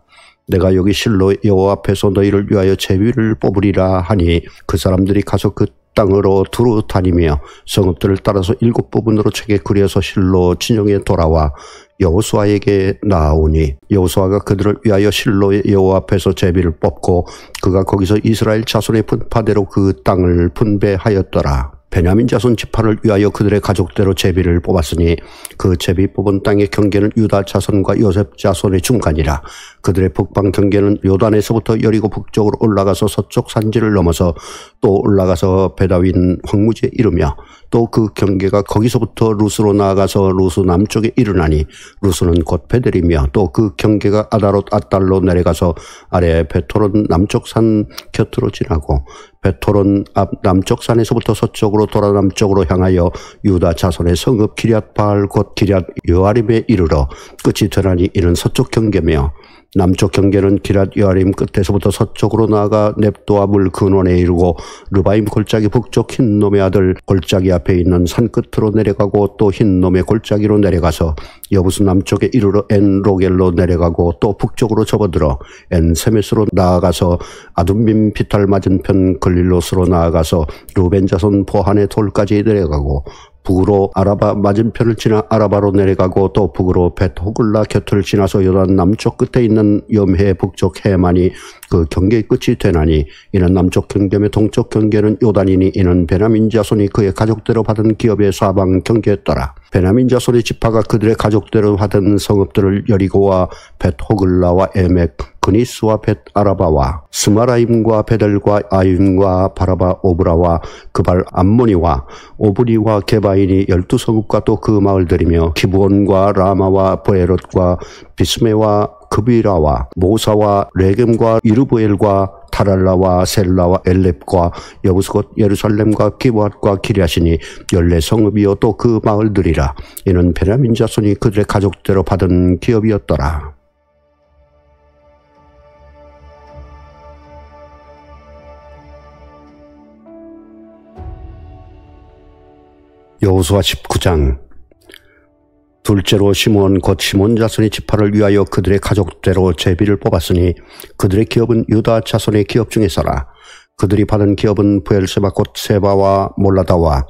내가 여기 실로 여호와 앞에서 너희를 위하여 제비를 뽑으리라 하니 그 사람들이 가서 그 땅으로 두루 다니며 성읍들을 따라서 7부분으로 책에 그려서 실로 진영에 돌아와 여호수아에게 나아오니 여호수아가 그들을 위하여 실로의 여호와 앞에서 제비를 뽑고 그가 거기서 이스라엘 자손의 분파대로 그 땅을 분배하였더라. 베냐민 자손 지파를 위하여 그들의 가족대로 제비를 뽑았으니 그 제비 뽑은 땅의 경계는 유다 자손과 요셉 자손의 중간이라. 그들의 북방 경계는 요단에서부터 여리고 북쪽으로 올라가서 서쪽 산지를 넘어서 또 올라가서 베다윈 황무지에 이르며 또 그 경계가 거기서부터 루스로 나아가서 루스 남쪽에 이르나니 루스는 곧 베델이며 또 그 경계가 아다롯 아달로 내려가서 아래 베토론 남쪽 산 곁으로 지나고 베토론 앞 남쪽 산에서부터 서쪽으로 돌아 남쪽으로 향하여 유다 자손의 성읍 기럇 바알 곧 기럇 여아림에 이르러 끝이 되나니 이는 서쪽 경계며 남쪽 경계는 기럇 여아림 끝에서부터 서쪽으로 나아가 넵도아 물 근원에 이르고 르바임 골짜기 북쪽 흰놈의 아들 골짜기 앞에 있는 산 끝으로 내려가고 또 흰놈의 골짜기로 내려가서 여부스 남쪽에 이르러 엔 로겔로 내려가고 또 북쪽으로 접어들어 엔 세메스로 나아가서 아둠빔 피탈 맞은편 글릴로스로 나아가서 루벤 자손 보한의 돌까지 내려가고 북으로 아라바 맞은편을 지나 아라바로 내려가고 또 북으로 벳호글라 곁을 지나서 요단 남쪽 끝에 있는 염해 북쪽 해만이 그 경계의 끝이 되나니 이는 남쪽 경계며 동쪽 경계는 요단이니 이는 베냐민 자손이 그의 가족대로 받은 기업의 사방 경계였더라. 베냐민 자손의 지파가 그들의 가족대로 받은 성읍들을 여리고와 벳호글라와 에멕 그니스와 벳아라바와 스마라임과 베델과 아윤과 바라바 오브라와 그발 암모니와 오브리와 게바인이 12성읍과 또 그 마을들이며 기브온과 라마와 보에롯과 비스메와 그비라와 모사와 레겜과 이르브엘과 타랄라와 셀라와 엘렙과 여부스곳 예루살렘과 기브앗과 기랴시니 14성읍이요 또 그 마을들이라. 이는 베냐민 자손이 그들의 가족대로 받은 기업이었더라. 여호수아 19장. 둘째로 시몬 곧 시몬 자손의 지파를 위하여 그들의 가족대로 제비를 뽑았으니 그들의 기업은 유다 자손의 기업 중에서라. 그들이 받은 기업은 부엘세바 곧 세바와 몰라다와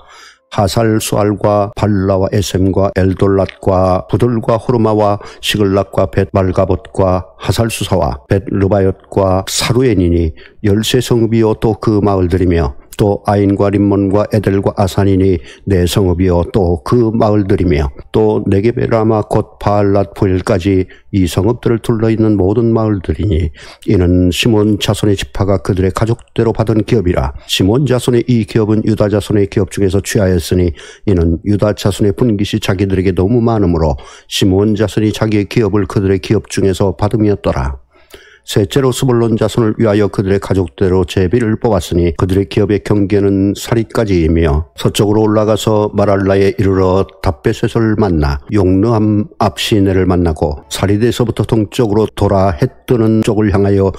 하살수알과 발라와 에셈과 엘돌랏과 부들과 호르마와 시글락과 벳말가봇과 하살수사와 벳르바옅과 사루엔이니 13성읍이요 또 그 마을들이며 또 아인과 림몬과 에델과 아산이니 4성읍이요 또 그 마을들이며 또 네겝의 라마 곧 바알랏 부엘까지 이 성읍들을 둘러있는 모든 마을들이니 이는 시몬 자손의 지파가 그들의 가족대로 받은 기업이라. 시몬 자손의 이 기업은 유다 자손의 기업 중에서 취하였으니 이는 유다 자손의 분깃이 자기들에게 너무 많으므로 시몬 자손이 자기의 기업을 그들의 기업 중에서 받음이었더라. 셋째로 스불론 자손을 위하여 그들의 가족대로 제비를 뽑았으니 그들의 기업의 경계는 사리까지이며 서쪽으로 올라가서 마랄라에 이르러 답베셋을 만나 용르함 앞시내를 만나고 사리데서부터 동쪽으로 돌아 해 뜨는 쪽을 향하여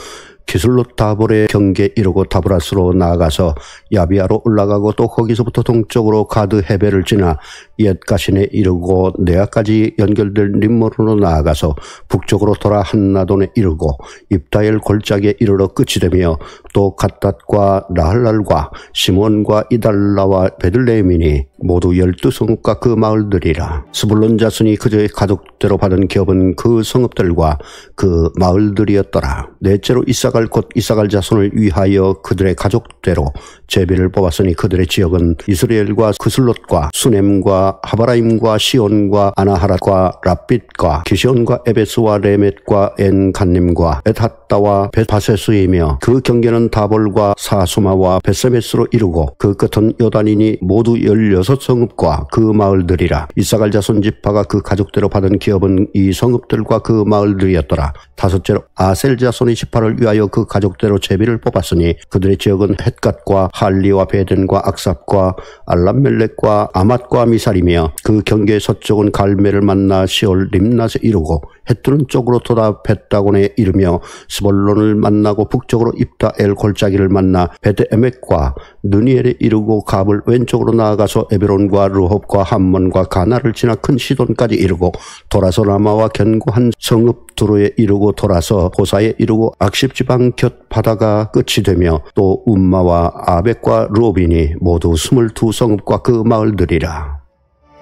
기슬롯 다볼의 경계에 이르고 다브라스로 나아가서 야비아로 올라가고 또 거기서부터 동쪽으로 가드 헤벨을 지나 옛가신에 이르고 네아까지 연결될 림몬으로 나아가서 북쪽으로 돌아 한나돈에 이르고 입다엘 골짜기에 이르러 끝이 되며 또 갓닷과 라할랄과 시몬과 이달라와 베들레헴이니 모두 12성읍과 그 마을들이라. 스불론 자손이 그저의 가족대로 받은 기업은 그 성읍들과 그 마을들이었더라. 넷째로 이사가 이사갈 곧 이사갈 자손을 위하여 그들의 가족대로 제비를 뽑았으니 그들의 지역은 이스라엘과 그슬롯과 수넴과 하바라임과 시온과 아나하랏과 랍빗과 기시온과 에베스와 레멧과 엔간님과 벳핫다와 벳바세스이며 그 경계는 다볼과 사수마와 벳세메스로 이루고 그 끝은 요단이니 모두 16성읍과 그 마을들이라. 이사갈 자손 지파가 그 가족대로 받은 기업은 이 성읍들과 그 마을들이었더라. 다섯째로 아셀 자손의 지파를 위하여 그 가족대로 제비를 뽑았으니 그들의 지역은 헷갓과 할리와 베덴과 악삽과 알람멜렉과 아맛과 미살이며 그 경계의 서쪽은 갈멜을 만나 시올 림낫에 이르고 해뜨는 쪽으로 돌아 벳다곤에 이르며 스볼론을 만나고 북쪽으로 입다 엘 골짜기를 만나 베드에멕과 느니엘에 이르고 갑을 왼쪽으로 나아가서 에베론과 르홉과 함몬과 가나를 지나 큰 시돈까지 이르고 돌아서 라마와 견고한 성읍 두로에 이르고 돌아서 호사에 이르고 악십 지방 곁 바다가 끝이 되며 또 움마와 아벡과 루빈이 모두 22성읍과 그 마을들이라.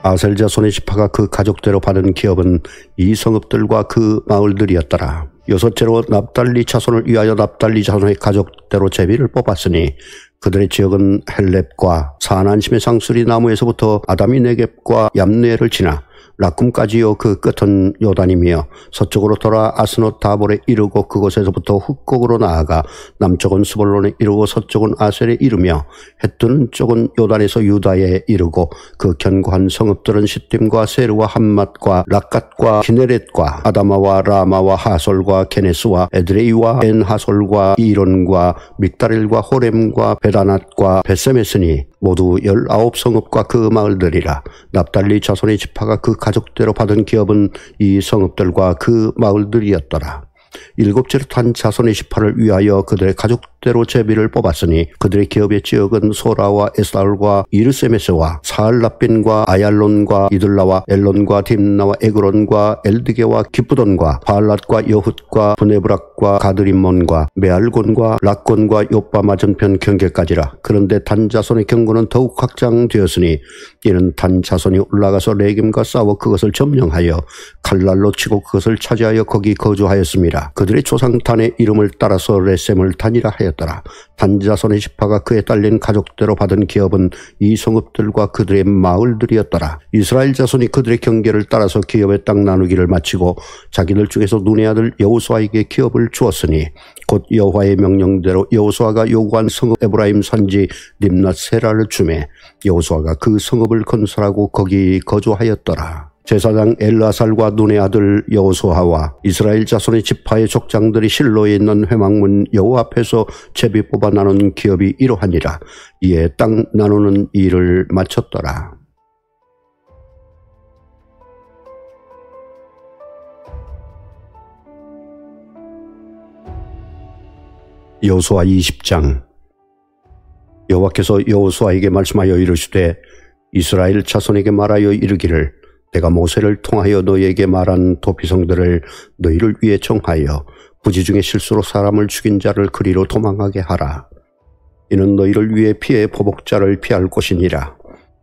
아셀 자손의 지파가 그 가족대로 받은 기업은 이 성읍들과 그 마을들이었더라. 여섯째로 납달리 자손을 위하여 납달리 자손의 가족대로 제비를 뽑았으니 그들의 지역은 헬렙과 사난심의 상수리 나무에서부터 아다미 네겝과 얌네를 지나 라쿰까지요. 그 끝은 요단이며 서쪽으로 돌아 아스노 다볼에 이르고 그곳에서부터 훅곡으로 나아가 남쪽은 스볼론에 이르고 서쪽은 아셀에 이르며 해뜨는 쪽은 요단에서 유다에 이르고 그 견고한 성읍들은 시딤과 세르와 함맛과 락갓과 기네렛과 아다마와 라마와 하솔과 케네스와 에드레이와 엔하솔과 이론과 믹다렐과 호렘과 베다낫과 벳세메스니 모두 19성읍과 그 마을들이라. 납달리 자손의 지파가 그 가족대로 받은 기업은 이 성읍들과 그 마을들이었더라. 일곱째로 단 자손의 지파를 위하여 그들의 가족대로 제비를 뽑았으니 그들의 기업의 지역은 소라와 에스달과 이르세메스와 사알라빈과 아얄론과 이들라와 엘론과 딥나와 에그론과 엘드게와 기쁘돈과 바알랏과 여훗과 브네브락과 가드림몬과 메알곤과 락곤과 요빠 맞은편 경계까지라. 그런데 단 자손의 경고는 더욱 확장되었으니 이는 단 자손이 올라가서 레김과 싸워 그것을 점령하여 칼날로 치고 그것을 차지하여 거기 거주하였습니다. 그들의 조상단의 이름을 따라서 레셈을 단이라 하였더라. 단 자손의 지파가 그에 딸린 가족대로 받은 기업은 이 성읍들과 그들의 마을들이었더라. 이스라엘 자손이 그들의 경계를 따라서 기업의 땅 나누기를 마치고 자기들 중에서 눈의 아들 여호수아에게 기업을 주었으니 곧 여호와의 명령대로 여호수아가 요구한 성읍 에브라임 산지 림낫 세라를 주매 여호수아가 그 성읍을 건설하고 거기 거주하였더라. 제사장 엘르아살과 눈의 아들 여호수아와 이스라엘 자손의 지파의 족장들이 실로에 있는 회막문 여호와 앞에서 제비 뽑아 나눈 기업이 이러하니라. 이에 땅 나누는 일을 마쳤더라. 여호수아 20장. 여호와께서 여호수아에게 말씀하여 이르시되 이스라엘 자손에게 말하여 이르기를 내가 모세를 통하여 너희에게 말한 도피성들을 너희를 위해 정하여 부지 중에 실수로 사람을 죽인 자를 그리로 도망하게 하라. 이는 너희를 위해 피해 보복자를 피할 곳이니라.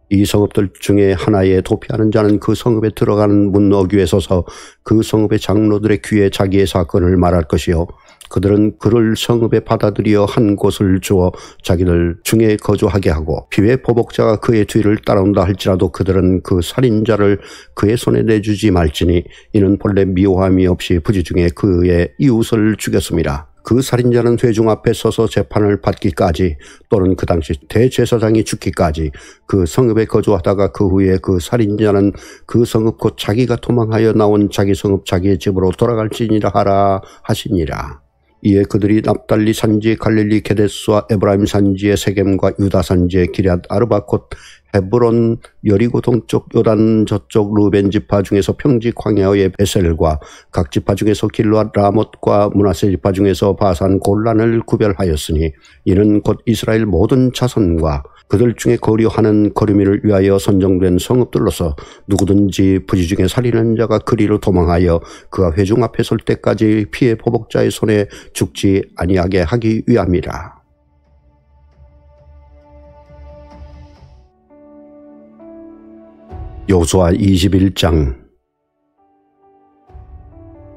이 성읍들 중에 하나에 도피하는 자는 그 성읍에 들어가는 문 어귀에 서서 그 성읍의 장로들의 귀에 자기의 사건을 말할 것이요 그들은 그를 성읍에 받아들여 한 곳을 주어 자기들 중에 거주하게 하고 피해 보복자가 그의 뒤를 따라온다 할지라도 그들은 그 살인자를 그의 손에 내주지 말지니 이는 본래 미워함이 없이 부지 중에 그의 이웃을 죽였습니다. 그 살인자는 회중 앞에 서서 재판을 받기까지 또는 그 당시 대제사장이 죽기까지 그 성읍에 거주하다가 그 후에 그 살인자는 그 성읍 곧 자기가 도망하여 나온 자기 성읍 자기의 집으로 돌아갈지니라 하라 하시니라. 이에 그들이 납달리 산지 갈릴리 게데스와 에브라임 산지의 세겜과 유다 산지의 기럇 아르바 곧 헤브론 여리고 동쪽 요단 저쪽 루벤 지파 중에서 평지 광야의 베셀과 각 지파 중에서 길르앗 라못과 므낫세 지파 중에서 바산 골란을 구별하였으니 이는 곧 이스라엘 모든 자손과 그들 중에 거류하는 거류민을 위하여 선정된 성읍들로서 누구든지 부지 중에 살인한 자가 그리로 도망하여 그가 회중 앞에 설 때까지 피해 보복자의 손에 죽지 아니하게 하기 위함이라. 여호수아 21장.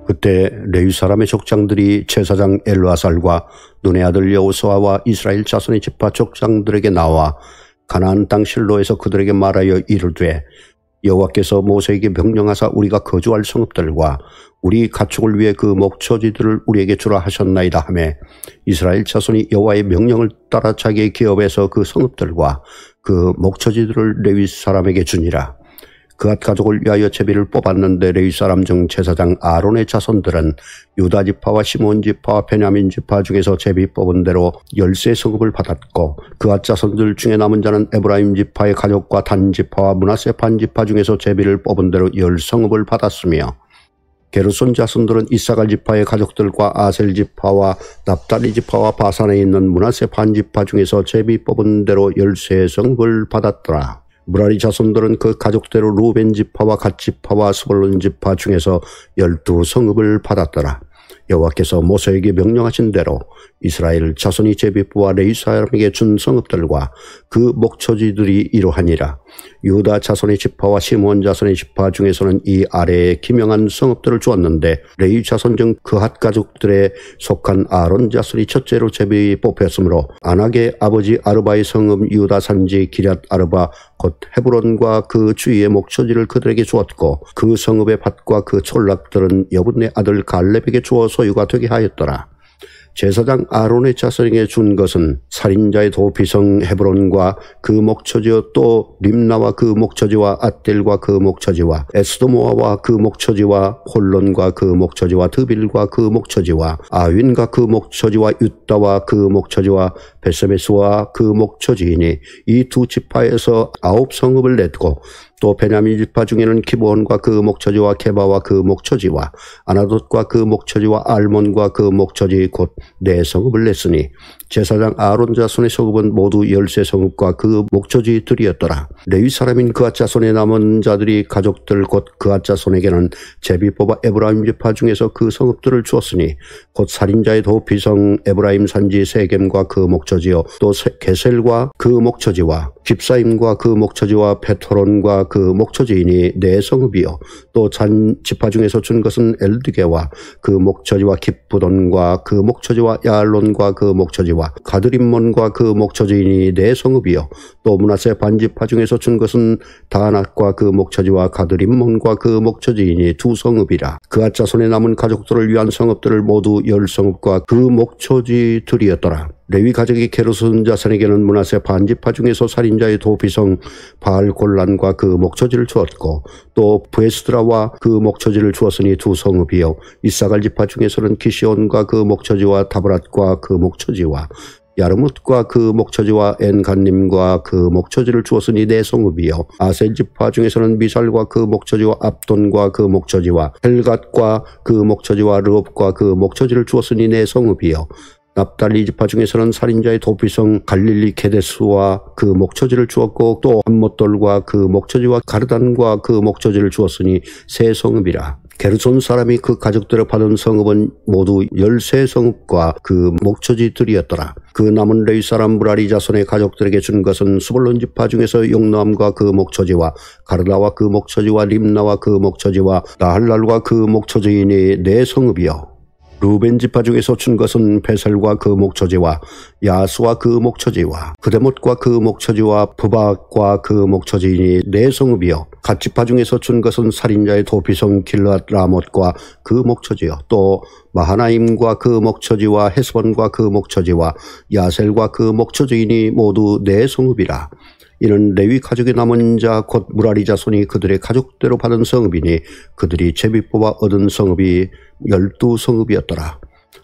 그때 레위 사람의 족장들이 제사장 엘르아살과 눈의 아들 여호수아와 이스라엘 자손의 지파 족장들에게 나와 가나안 땅 실로에서 그들에게 말하여 이르되 여호와께서 모세에게 명령하사 우리가 거주할 성읍들과 우리 가축을 위해 그 목초지들을 우리에게 주라 하셨나이다 하매 이스라엘 자손이 여호와의 명령을 따라 자기의 기업에서 그 성읍들과 그 목초지들을 레위 사람에게 주니라. 그앗 가족을 위하여 제비를 뽑았는데 레위 사람 중 제사장 아론의 자손들은 유다 지파와 시몬 지파와 베냐민 지파 중에서 제비 뽑은 대로 13 성읍을 받았고 그앗 자손들 중에 남은 자는 에브라임 지파의 가족과 단 지파와 므낫세 반 지파 중에서 제비를 뽑은 대로 10 성읍을 받았으며 게르손 자손들은 이사갈 지파의 가족들과 아셀 지파와 납달리 지파와 바산에 있는 므낫세 반 지파 중에서 제비 뽑은 대로 13 성읍을 받았더라. 무라리 자손들은 그 가족대로 루벤 지파와 갓 지파와 스불론 지파 중에서 12 성읍을 받았더라. 여호와께서 모세에게 명령하신 대로 이스라엘 자손이 제비 뽑아 레위 사람에게 준 성읍들과 그 목초지들이 이러하니라. 유다 자손의 지파와 시몬 자손의 지파 중에서는 이 아래에 기명한 성읍들을 주었는데 레위 자손 중 그핫 가족들에 속한 아론 자손이 첫째로 제비 뽑혔으므로 아낙의 아버지 아르바의 성읍 유다 산지 기럇 아르바 곧 헤브론과 그 주위의 목초지를 그들에게 주었고 그 성읍의 밭과 그 촌락들은 여분의 아들 갈렙에게 주어 소유가 되게 하였더라. 제사장 아론의 자손에게 준 것은 살인자의 도피성 헤브론과 그 목초지와 또 림나와 그 목초지와 앗델과 그 목초지와 에스도모아와 그 목초지와 홀론과 그 목초지와 드빌과 그 목초지와 아윈과 그 목초지와 유다와 그 목초지와 베세메스와 그 목초지이니 이 두 지파에서 9 성읍을 냈고 또 베냐민 지파 중에는 기브온과 그 목초지와 게바와 그 목초지와 아나돗과 그 목초지와 알몬과 그 목초지 곧 4 성읍을 냈으니 제사장 아론 자손의 성읍은 모두 13 성읍과 그 목초지들이었더라. 레위 사람인 그앗 자손의 남은 자들이 가족들 곧 그앗 자손에게는 제비 뽑아 에브라임 지파 중에서 그 성읍들을 주었으니 곧 살인자의 도피성 에브라임 산지 세겜과 그 목초지요 또 게셀과 그 목초지와 깁사임과 그 목초지와 베토론과 그 목초지이니 4 성읍이요 또 잔 지파 중에서 준 것은 엘드게와 그 목초지와 깁부돈과 그 목초지와 야알론과 그 목초지와 가드림몬과 그 목초지이니 4 성읍이요 또 므낫세 반 지파 중에서 준 것은 다낙과 그 목초지와 가드림몬과 그 목초지이니 2 성읍이라. 그앗 자손에 남은 가족들을 위한 성읍들을 모두 10 성읍과 그 목초지들이었더라. 레위 가족이 게르손 자손에게는 므낫세 반 지파 중에서 살인자의 도피성 바알골란과 그 목초지를 주었고 또 부에스드라와 그 목초지를 주었으니 2 성읍이요 이사갈 지파 중에서는 기시온과 그 목초지와 다브랏과 그 목초지와 야르뭇과 그 목초지와 엔간님과 그 목초지를 주었으니 4 성읍이요 아셀 지파 중에서는 미살과 그 목초지와 압돈과 그 목초지와 헬갓과 그 목초지와 르옵과 그 목초지를 주었으니 4 성읍이요 납달리 지파 중에서는 살인자의 도피성 갈릴리 케데스와 그 목초지를 주었고 또 암못돌과 그 목초지와 가르단과 그 목초지를 주었으니 3 성읍이라. 게르손 사람이 그 가족들을 받은 성읍은 모두 13 성읍과 그 목초지들이었더라. 그 남은 레위 사람 무라리 자손의 가족들에게 준 것은 스불론 지파 중에서 용노암과 그 목초지와 가르다와 그 목초지와 림나와 그 목초지와 나할랄과 그 목초지이니 4 성읍이요 루벤 지파 중에서 준 것은 베셀과 그 목초지와 야스와 그 목초지와 그데못과 그 목초지와 부박과 그 목초지이니 4 성읍이요 갓 지파 중에서 준 것은 살인자의 도피성 길앗 라못과 그 목초지요 또 마하나임과 그 목초지와 헤스본과 그 목초지와 야셀과 그 목초지이니 모두 4 성읍이라. 이는 레위 가족의 남은 자 곧 무라리 자손이 그들의 가족대로 받은 성읍이니 그들이 제비 뽑아 얻은 성읍이 12 성읍이었더라.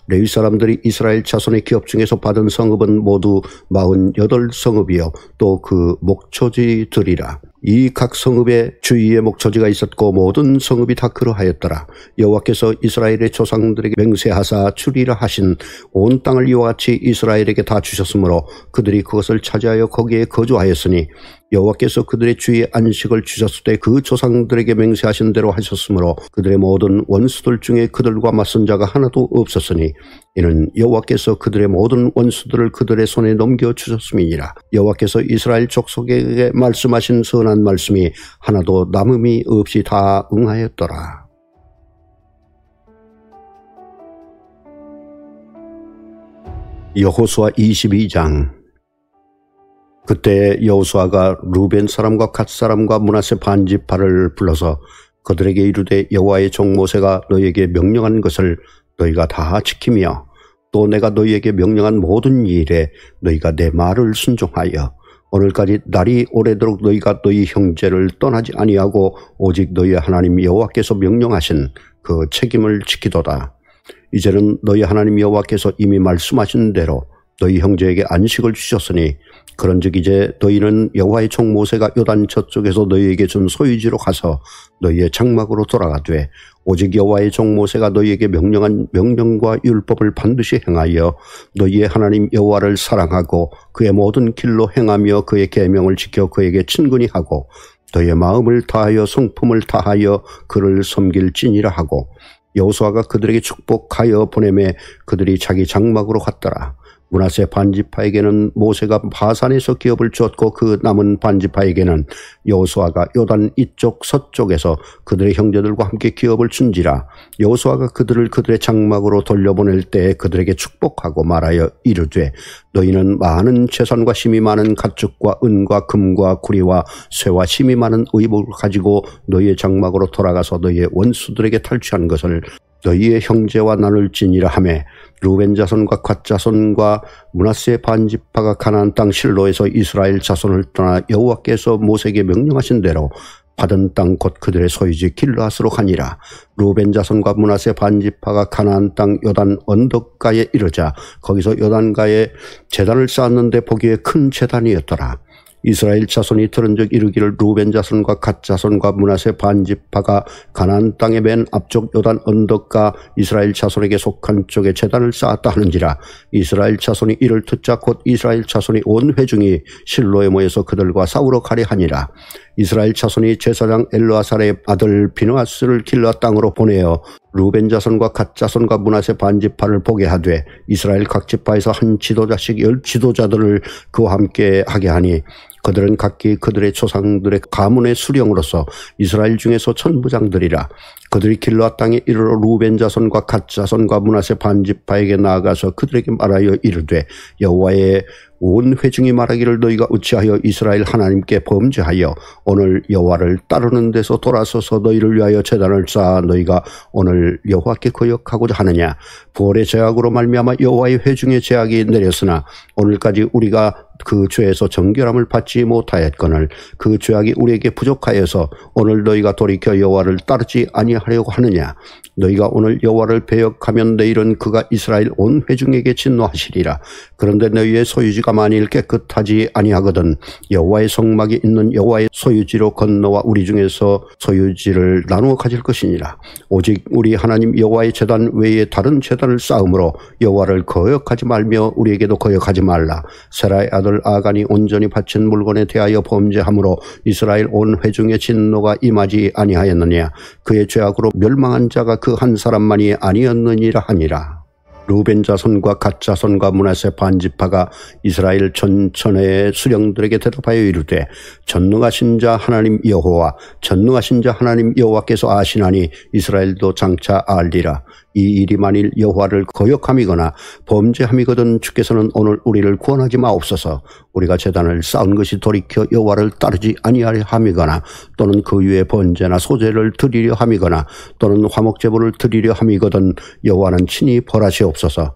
레위 사람들이 이스라엘 자손의 기업 중에서 받은 성읍은 모두 48 성읍이요 또 그 목초지들이라. 이 각 성읍에 주위에 목초지가 있었고 모든 성읍이 다 그러하였더라. 여호와께서 이스라엘의 조상들에게 맹세하사 주리라 하신 온 땅을 이와 같이 이스라엘에게 다 주셨으므로 그들이 그것을 차지하여 거기에 거주하였으니 여호와께서 그들의 주위에 안식을 주셨을 때 그 조상들에게 맹세하신 대로 하셨으므로 그들의 모든 원수들 중에 그들과 맞선 자가 하나도 없었으니 이는 여호와께서 그들의 모든 원수들을 그들의 손에 넘겨주셨음이니라. 여호와께서 이스라엘 족속에게 말씀하신 선한 말씀이 하나도 남음이 없이 다 응하였더라. 여호수아 22장. 그때 여호수아가 루벤 사람과 갓 사람과 므낫세 반지파를 불러서 그들에게 이르되 여호와의 종 모세가 너희에게 명령한 것을 너희가 다 지키며 또 내가 너희에게 명령한 모든 일에 너희가 내 말을 순종하여 오늘까지 날이 오래도록 너희가 너희 형제를 떠나지 아니하고 오직 너희 하나님 여호와께서 명령하신 그 책임을 지키도다. 이제는 너희 하나님 여호와께서 이미 말씀하신 대로 너희 형제에게 안식을 주셨으니 그런즉 이제 너희는 여호와의 종 모세가 요단 저쪽에서 너희에게 준 소유지로 가서 너희의 장막으로 돌아가되 오직 여호와의 종 모세가 너희에게 명령한 명령과 율법을 반드시 행하여 너희의 하나님 여호와를 사랑하고 그의 모든 길로 행하며 그의 계명을 지켜 그에게 친근히 하고 너희의 마음을 다하여 성품을 다하여 그를 섬길지니라 하고 여호수아가 그들에게 축복하여 보내매 그들이 자기 장막으로 갔더라. 므낫세 반지파에게는 모세가 바산에서 기업을 주었고 그 남은 반지파에게는 여호수아가 요단 이쪽 서쪽에서 그들의 형제들과 함께 기업을 준지라. 여호수아가 그들을 그들의 장막으로 돌려보낼 때 그들에게 축복하고 말하여 이르되 너희는 많은 재산과 힘이 많은 가축과 은과 금과 구리와 쇠와 힘이 많은 의복을 가지고 너희의 장막으로 돌아가서 너희의 원수들에게 탈취한 것을 너희의 형제와 나눌지니라 하매 루벤 자손과 갓 자손과 므낫세 반지파가 가나안 땅 실로에서 이스라엘 자손을 떠나 여호와께서 모세에게 명령하신 대로 받은 땅 곧 그들의 소유지 길르앗으로 가니라. 루벤 자손과 므낫세 반지파가 가나안 땅 요단 언덕가에 이르자 거기서 요단가에 제단을 쌓았는데 보기에 큰 제단이었더라. 이스라엘 자손이 들은즉 이르기를 루벤 자손과 갓 자손과 므낫세 반지파가 가나안 땅의 맨 앞쪽 요단 언덕가 이스라엘 자손에게 속한 쪽에 제단을 쌓았다 하는지라. 이스라엘 자손이 이를 듣자 곧 이스라엘 자손이 온 회중이 실로에 모여서 그들과 싸우러 가려 하니라. 이스라엘 자손이 제사장 엘르아살의 아들 비느하스를 길르앗 땅으로 보내어 루벤 자손과 갓 자손과 므낫세 반지파를 보게 하되 이스라엘 각 지파에서 한 지도자씩 10 지도자들을 그와 함께 하게 하니 그들은 각기 그들의 조상들의 가문의 수령으로서 이스라엘 중에서 천부장들이라. 그들이 길르앗 땅에 이르러 루벤 자손과 갓 자손과 므낫세 반지파에게 나아가서 그들에게 말하여 이르되 여호와의 온 회중이 말하기를 너희가 어찌하여 이스라엘 하나님께 범죄하여 오늘 여호와를 따르는 데서 돌아서서 너희를 위하여 제단을 쌓아 너희가 오늘 여호와께 거역하고자 하느냐. 부월의 죄악으로 말미암아 여호와의 회중의 죄악이 내렸으나 오늘까지 우리가 그 죄에서 정결함을 받지 못하였거늘 그 죄악이 우리에게 부족하여서 오늘 너희가 돌이켜 여호와를 따르지 아니하려고 하느냐. 너희가 오늘 여호와를 배역하면 내일은 그가 이스라엘 온 회중에게 진노하시리라. 그런데 너희의 소유지가 만일 깨끗하지 아니하거든 여호와의 성막이 있는 여호와의 소유지로 건너와 우리 중에서 소유지를 나누어 가질 것이니라. 오직 우리 하나님 여호와의 제단 외에 다른 제단을 쌓음으로 여호와를 거역하지 말며 우리에게도 거역하지 말라. 세라의 아들 아간이 온전히 바친 물건에 대하여 범죄함으로 이스라엘 온 회중의 진노가 임하지 아니하였느냐. 그의 죄악으로 멸망한 자가 그 한 사람만이 아니었느니라 하니라. 루벤 자손과 갓 자손과 므낫세 반지파가 이스라엘 전천의 수령들에게 대답하여 이르되 전능하신 자 하나님 여호와 전능하신 자 하나님 여호와께서 아시나니 이스라엘도 장차 알리라. 이 일이 만일 여호와를 거역함이거나 범죄함이거든 주께서는 오늘 우리를 구원하지 마옵소서. 우리가 제단을 쌓은 것이 돌이켜 여호와를 따르지 아니하려 함이거나 또는 그 위에 번제나 소제를 드리려 함이거나 또는 화목제물을 드리려 함이거든 여호와는 친히 벌하시옵소서.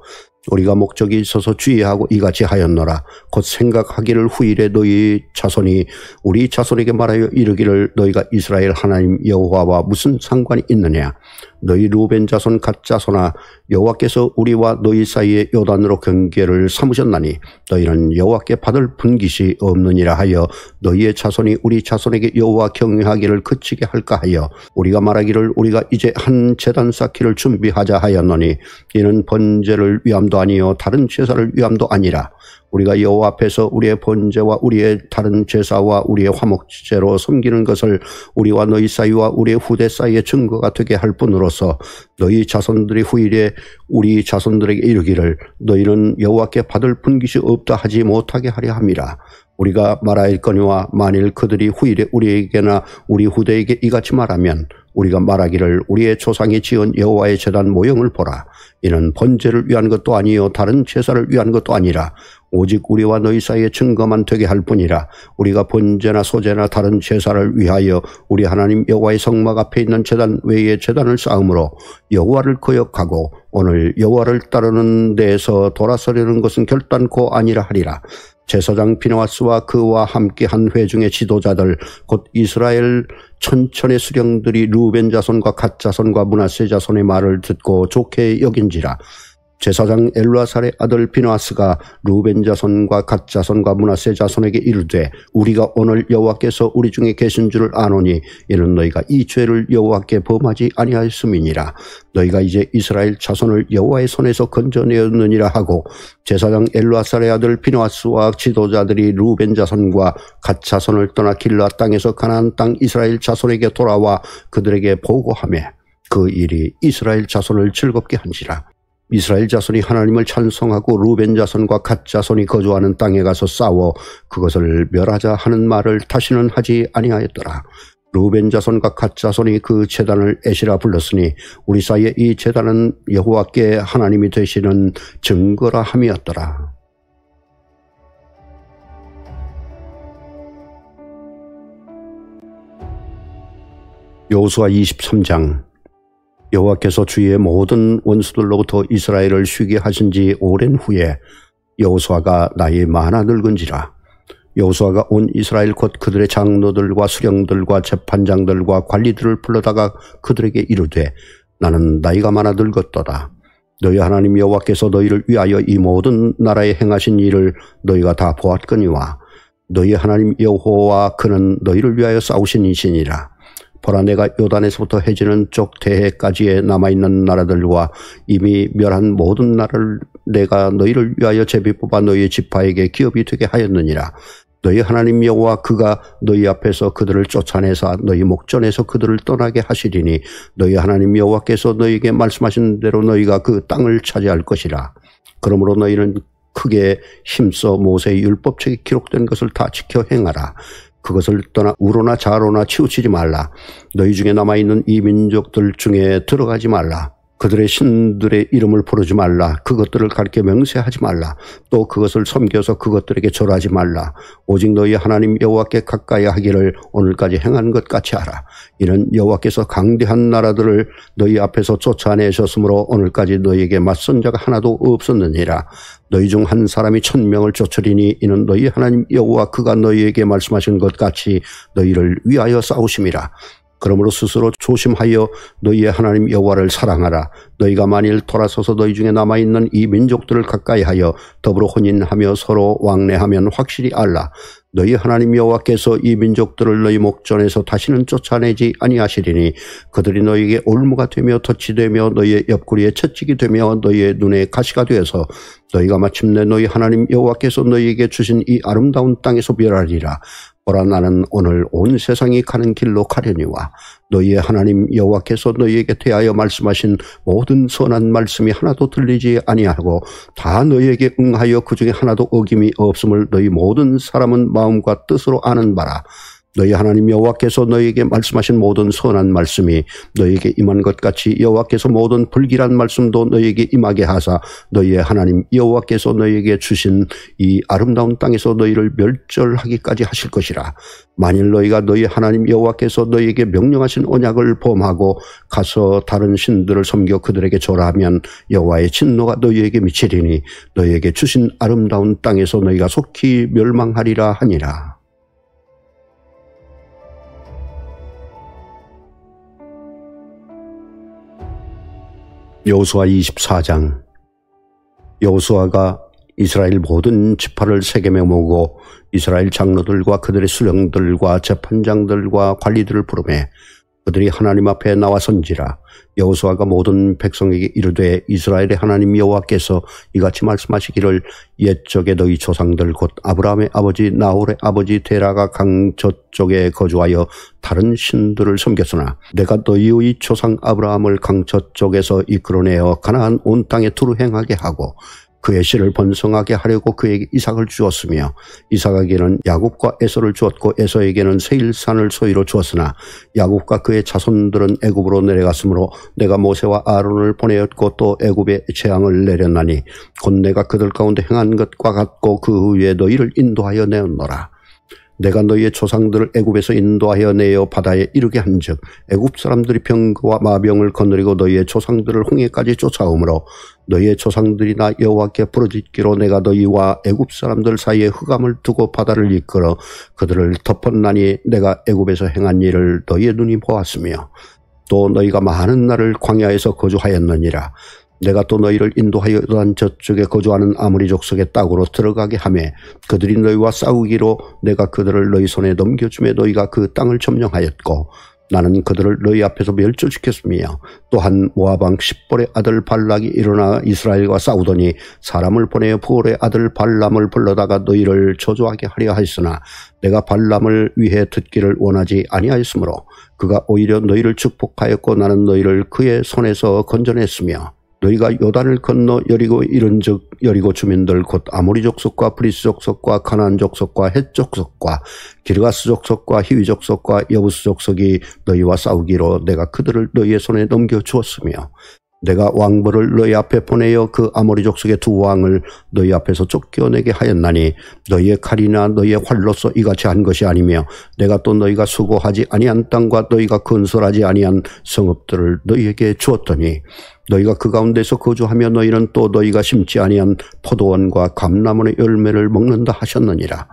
우리가 목적이 있어서 주의하고 이같이 하였노라. 곧 생각하기를 후일에 너희 자손이 우리 자손에게 말하여 이르기를 너희가 이스라엘 하나님 여호와와 무슨 상관이 있느냐. 너희 루벤 자손 갓 자손아 여호와께서 우리와 너희 사이에 요단으로 경계를 삼으셨나니 너희는 여호와께 받을 분깃이 없느니라 하여 너희의 자손이 우리 자손에게 여호와 경외하기를 그치게 할까 하여 우리가 말하기를 우리가 이제 한 제단 쌓기를 준비하자 하였노니 이는 번제를 위함도 아니요 다른 제사를 위함도 아니라 우리가 여호와 앞에서 우리의 번제와 우리의 다른 제사와 우리의 화목제로 섬기는 것을 우리와 너희 사이와 우리의 후대 사이의 증거가 되게 할 뿐으로서 너희 자손들이 후일에 우리 자손들에게 이르기를 너희는 여호와께 받을 분깃이 없다 하지 못하게 하려 함이라. 우리가 말하였거니와 만일 그들이 후일에 우리에게나 우리 후대에게 이같이 말하면 우리가 말하기를 우리의 조상이 지은 여호와의 제단 모형을 보라. 이는 번제를 위한 것도 아니요 다른 제사를 위한 것도 아니라 오직 우리와 너희 사이에 증거만 되게 할 뿐이라. 우리가 번제나 소제나 다른 제사를 위하여 우리 하나님 여호와의 성막 앞에 있는 제단 외에 제단을 쌓음으로 여호와를 거역하고 오늘 여호와를 따르는 데에서 돌아서려는 것은 결단코 아니라 하리라. 제사장 비느하스와 그와 함께 한 회중의 지도자들 곧 이스라엘 천천의 수령들이 르우벤 자손과 갓 자손과 므낫세 자손의 말을 듣고 좋게 여긴지라. 제사장 엘르아살의 아들 비느하스가 르우벤 자손과 갓 자손과 므낫세 자손에게 이르되 우리가 오늘 여호와께서 우리 중에 계신 줄을 아노니 이는 너희가 이 죄를 여호와께 범하지 아니하였음이니라. 너희가 이제 이스라엘 자손을 여호와의 손에서 건져내었느니라 하고 제사장 엘르아살의 아들 비느하스와 지도자들이 르우벤 자손과 갓 자손을 떠나 길르앗 땅에서 가나안 땅 이스라엘 자손에게 돌아와 그들에게 보고하며 그 일이 이스라엘 자손을 즐겁게 한지라. 이스라엘 자손이 하나님을 찬송하고 르우벤 자손과 갓 자손이 거주하는 땅에 가서 싸워 그것을 멸하자 하는 말을 다시는 하지 아니하였더라. 르우벤 자손과 갓 자손이 그 제단을 에시라 불렀으니 우리 사이에 이 제단은 여호와께 하나님이 되시는 증거라 함이었더라. 여호수아 23장. 여호와께서 주의 모든 원수들로부터 이스라엘을 쉬게 하신 지 오랜 후에 여호수아가 나이 많아 늙은지라. 여호수아가 온 이스라엘 곧 그들의 장로들과 수령들과 재판장들과 관리들을 불러다가 그들에게 이르되 나는 나이가 많아 늙었도다. 너희 하나님 여호와께서 너희를 위하여 이 모든 나라에 행하신 일을 너희가 다 보았거니와 너희 하나님 여호와 그는 너희를 위하여 싸우신 이시니라. 보라 내가 요단에서부터 해지는 쪽 대해까지에 남아있는 나라들과 이미 멸한 모든 나라를 내가 너희를 위하여 제비 뽑아 너희의 지파에게 기업이 되게 하였느니라. 너희 하나님 여호와 그가 너희 앞에서 그들을 쫓아내사 너희 목전에서 그들을 떠나게 하시리니 너희 하나님 여호와께서 너희에게 말씀하신 대로 너희가 그 땅을 차지할 것이라. 그러므로 너희는 크게 힘써 모세의 율법책에 기록된 것을 다 지켜 행하라. 그것을 떠나 우로나 좌로나 치우치지 말라. 너희 중에 남아있는 이 민족들 중에 들어가지 말라. 그들의 신들의 이름을 부르지 말라. 그것들을 가르쳐 명세하지 말라. 또 그것을 섬겨서 그것들에게 절하지 말라. 오직 너희 하나님 여호와께 가까이 하기를 오늘까지 행한 것 같이 하라. 이는 여호와께서 강대한 나라들을 너희 앞에서 쫓아내셨으므로 오늘까지 너희에게 맞선 자가 하나도 없었느니라. 너희 중 한 사람이 1000명을 쫓으리니 이는 너희 하나님 여호와 그가 너희에게 말씀하신 것 같이 너희를 위하여 싸우심이라. 그러므로 스스로 조심하여 너희의 하나님 여호와를 사랑하라. 너희가 만일 돌아서서 너희 중에 남아있는 이 민족들을 가까이하여 더불어 혼인하며 서로 왕래하면 확실히 알라. 너희 하나님 여호와께서 이 민족들을 너희 목전에서 다시는 쫓아내지 아니하시리니 그들이 너희에게 올무가 되며 덫이 되며 너희의 옆구리에 채찍이 되며 너희의 눈에 가시가 되어서 너희가 마침내 너희 하나님 여호와께서 너희에게 주신 이 아름다운 땅에서 멸하리라. 보라 나는 오늘 온 세상이 가는 길로 가려니와 너희의 하나님 여호와께서 너희에게 대하여 말씀하신 모든 선한 말씀이 하나도 들리지 아니하고 다 너희에게 응하여 그 중에 하나도 어김이 없음을 너희 모든 사람은 마음과 뜻으로 아는 바라. 너희 하나님 여호와께서 너희에게 말씀하신 모든 선한 말씀이 너희에게 임한 것 같이 여호와께서 모든 불길한 말씀도 너희에게 임하게 하사 너희의 하나님 여호와께서 너희에게 주신 이 아름다운 땅에서 너희를 멸절하기까지 하실 것이라. 만일 너희가 너희 하나님 여호와께서 너희에게 명령하신 언약을 범하고 가서 다른 신들을 섬겨 그들에게 절하면 여호와의 진노가 너희에게 미치리니 너희에게 주신 아름다운 땅에서 너희가 속히 멸망하리라 하니라. 여호수아 24장. 여호수아가 이스라엘 모든 지파를 세겜에 모으고 이스라엘 장로들과 그들의 수령들과 재판장들과 관리들을 부르매 그들이 하나님 앞에 나와선지라. 여호수아가 모든 백성에게 이르되 이스라엘의 하나님 여호와께서 이같이 말씀하시기를 옛적에 너희 조상들 곧 아브라함의 아버지 나홀의 아버지 데라가 강 저쪽에 거주하여 다른 신들을 섬겼으나 내가 너희의 조상 아브라함을 강 저쪽에서 이끌어내어 가나안 온 땅에 두루 행하게 하고 그의 씨를 번성하게 하려고 그에게 이삭을 주었으며 이삭에게는 야곱과 에서를 주었고 에서에게는 세일산을 소유로 주었으나 야곱과 그의 자손들은 애굽으로 내려갔으므로 내가 모세와 아론을 보내었고 또 애굽에 재앙을 내렸나니 곧 내가 그들 가운데 행한 것과 같고 그 후에 너희를 인도하여 내었노라. 내가 너희의 조상들을 애굽에서 인도하여 내어 바다에 이르게 한즉 애굽 사람들이 병거와 마병을 거느리고 너희의 조상들을 홍해까지 쫓아오므로 너희의 조상들이 나 여호와께 부르짖기로 내가 너희와 애굽 사람들 사이에 흑암을 두고 바다를 이끌어 그들을 덮었나니 내가 애굽에서 행한 일을 너희의 눈이 보았으며 또 너희가 많은 날을 광야에서 거주하였느니라. 내가 또 너희를 인도하여 요단 저쪽에 거주하는 아모리 족속의 땅으로 들어가게 하매 그들이 너희와 싸우기로 내가 그들을 너희 손에 넘겨주매 너희가 그 땅을 점령하였고 나는 그들을 너희 앞에서 멸절시켰으며 또한 모압 왕 십볼의 아들 발락이 일어나 이스라엘과 싸우더니 사람을 보내어 부올의 아들 발람을 불러다가 너희를 저주하게 하려 하였으나 내가 발람을 위해 듣기를 원하지 아니하였으므로 그가 오히려 너희를 축복하였고 나는 너희를 그의 손에서 건져냈으며 너희가 요단을 건너 여리고 이른즉 여리고 주민들 곧 아모리 족속과 브리스 족속과 가나안 족속과 헷 족속과 기르가스 족속과 히위 족속과 여부스 족속이 너희와 싸우기로 내가 그들을 너희의 손에 넘겨 주었으며 내가 왕벌을 너희 앞에 보내어 그 아모리 족속의 두 왕을 너희 앞에서 쫓겨내게 하였나니 너희의 칼이나 너희의 활로서 이같이 한 것이 아니며 내가 또 너희가 수고하지 아니한 땅과 너희가 건설하지 아니한 성읍들을 너희에게 주었더니 너희가 그 가운데서 거주하며 너희는 또 너희가 심지 아니한 포도원과 감람원의 열매를 먹는다 하셨느니라.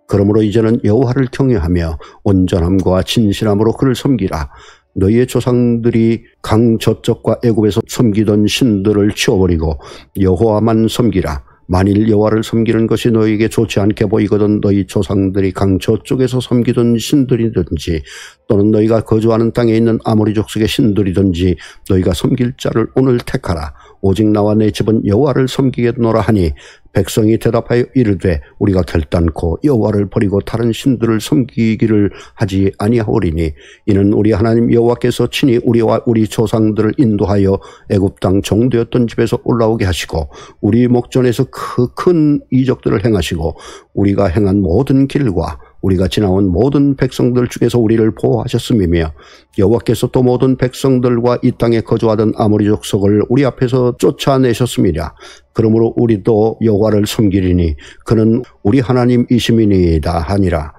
그러므로 이제는 여호와를 경외하며 온전함과 진실함으로 그를 섬기라. 너희의 조상들이 강 저쪽과 애굽에서 섬기던 신들을 치워버리고 여호와만 섬기라. 만일 여호와를 섬기는 것이 너희에게 좋지 않게 보이거든 너희 조상들이 강 저쪽에서 섬기던 신들이든지 또는 너희가 거주하는 땅에 있는 아모리 족속의 신들이든지 너희가 섬길 자를 오늘 택하라. 오직 나와 내 집은 여호와를 섬기겠노라 하니 백성이 대답하여 이르되 우리가 결단코 여호와를 버리고 다른 신들을 섬기기를 하지 아니하오리니 이는 우리 하나님 여호와께서 친히 우리와 우리 조상들을 인도하여 애굽 땅 종되었던 집에서 올라오게 하시고 우리 목전에서 그 큰 이적들을 행하시고 우리가 행한 모든 길과 우리가 지나온 모든 백성들 중에서 우리를 보호하셨음이며 여호와께서 또 모든 백성들과 이 땅에 거주하던 아모리 족속을 우리 앞에서 쫓아내셨음이라. 그러므로 우리도 여호와를 섬기리니 그는 우리 하나님이심이니이다 하니라.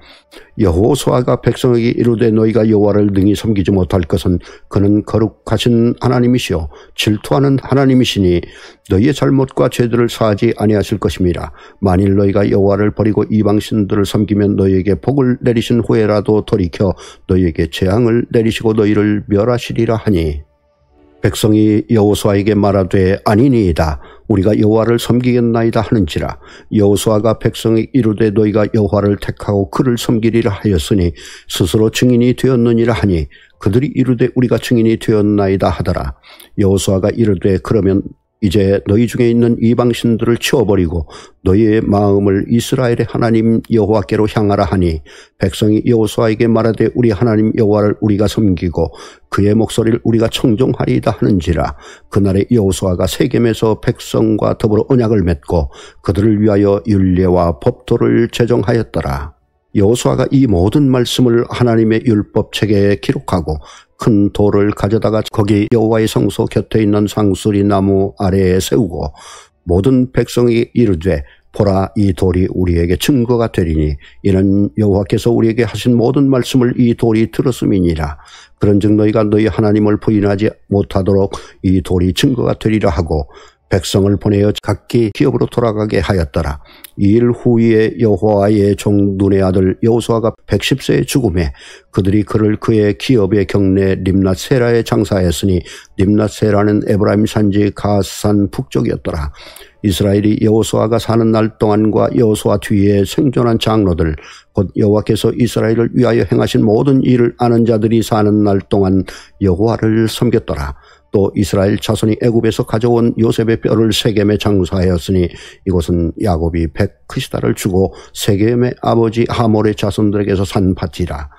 여호수아가 백성에게 이르되 너희가 여호와를 능히 섬기지 못할 것은 그는 거룩하신 하나님이시요 질투하는 하나님이시니 너희의 잘못과 죄들을 사하지 아니하실 것임이라. 만일 너희가 여호와를 버리고 이방신들을 섬기면 너희에게 복을 내리신 후에라도 돌이켜 너희에게 재앙을 내리시고 너희를 멸하시리라 하니 백성이 여호수아에게 말하되 아니니이다. 우리가 여호와를 섬기겠나이다 하는지라. 여호수아가 백성이 이르되 너희가 여호와를 택하고 그를 섬기리라 하였으니 스스로 증인이 되었느니라 하니 그들이 이르되 우리가 증인이 되었나이다 하더라. 여호수아가 이르되 그러면 이제 너희 중에 있는 이방신들을 치워버리고 너희의 마음을 이스라엘의 하나님 여호와께로 향하라 하니 백성이 여호수아에게 말하되 우리 하나님 여호와를 우리가 섬기고 그의 목소리를 우리가 청종하리이다 하는지라. 그날에 여호수아가 세겜에서 백성과 더불어 언약을 맺고 그들을 위하여 율례와 법도를 제정하였더라. 여호수아가 이 모든 말씀을 하나님의 율법책에 기록하고 큰 돌을 가져다가 거기 여호와의 성소 곁에 있는 상수리 나무 아래에 세우고 모든 백성이 이르되 보라 이 돌이 우리에게 증거가 되리니 이는 여호와께서 우리에게 하신 모든 말씀을 이 돌이 들었음이니라. 그런즉 너희가 너희 하나님을 부인하지 못하도록 이 돌이 증거가 되리라 하고 백성을 보내어 각기 기업으로 돌아가게 하였더라. 이 일 후에 여호와의 종 눈의 아들 여호수아가 110세에 죽음에 그들이 그를 그의 기업의 경내 림낫세라에 장사하였으니 림낫세라는 에브라임 산지 가스산 북쪽이었더라. 이스라엘이 여호수아가 사는 날 동안과 여호수아 뒤에 생존한 장로들 곧 여호와께서 이스라엘을 위하여 행하신 모든 일을 아는 자들이 사는 날 동안 여호와를 섬겼더라. 또 이스라엘 자손이 애굽에서 가져온 요셉의 뼈를 세겜에 장사하였으니 이곳은 야곱이 백크시다를 주고 세겜의 아버지 하몰의 자손들에게서 산 밭이라.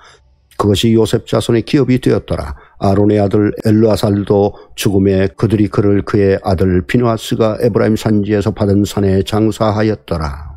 그것이 요셉 자손의 기업이 되었더라. 아론의 아들 엘르아살도 죽음에 그들이 그를 그의 아들 비느하스가 에브라임 산지에서 받은 산에 장사하였더라.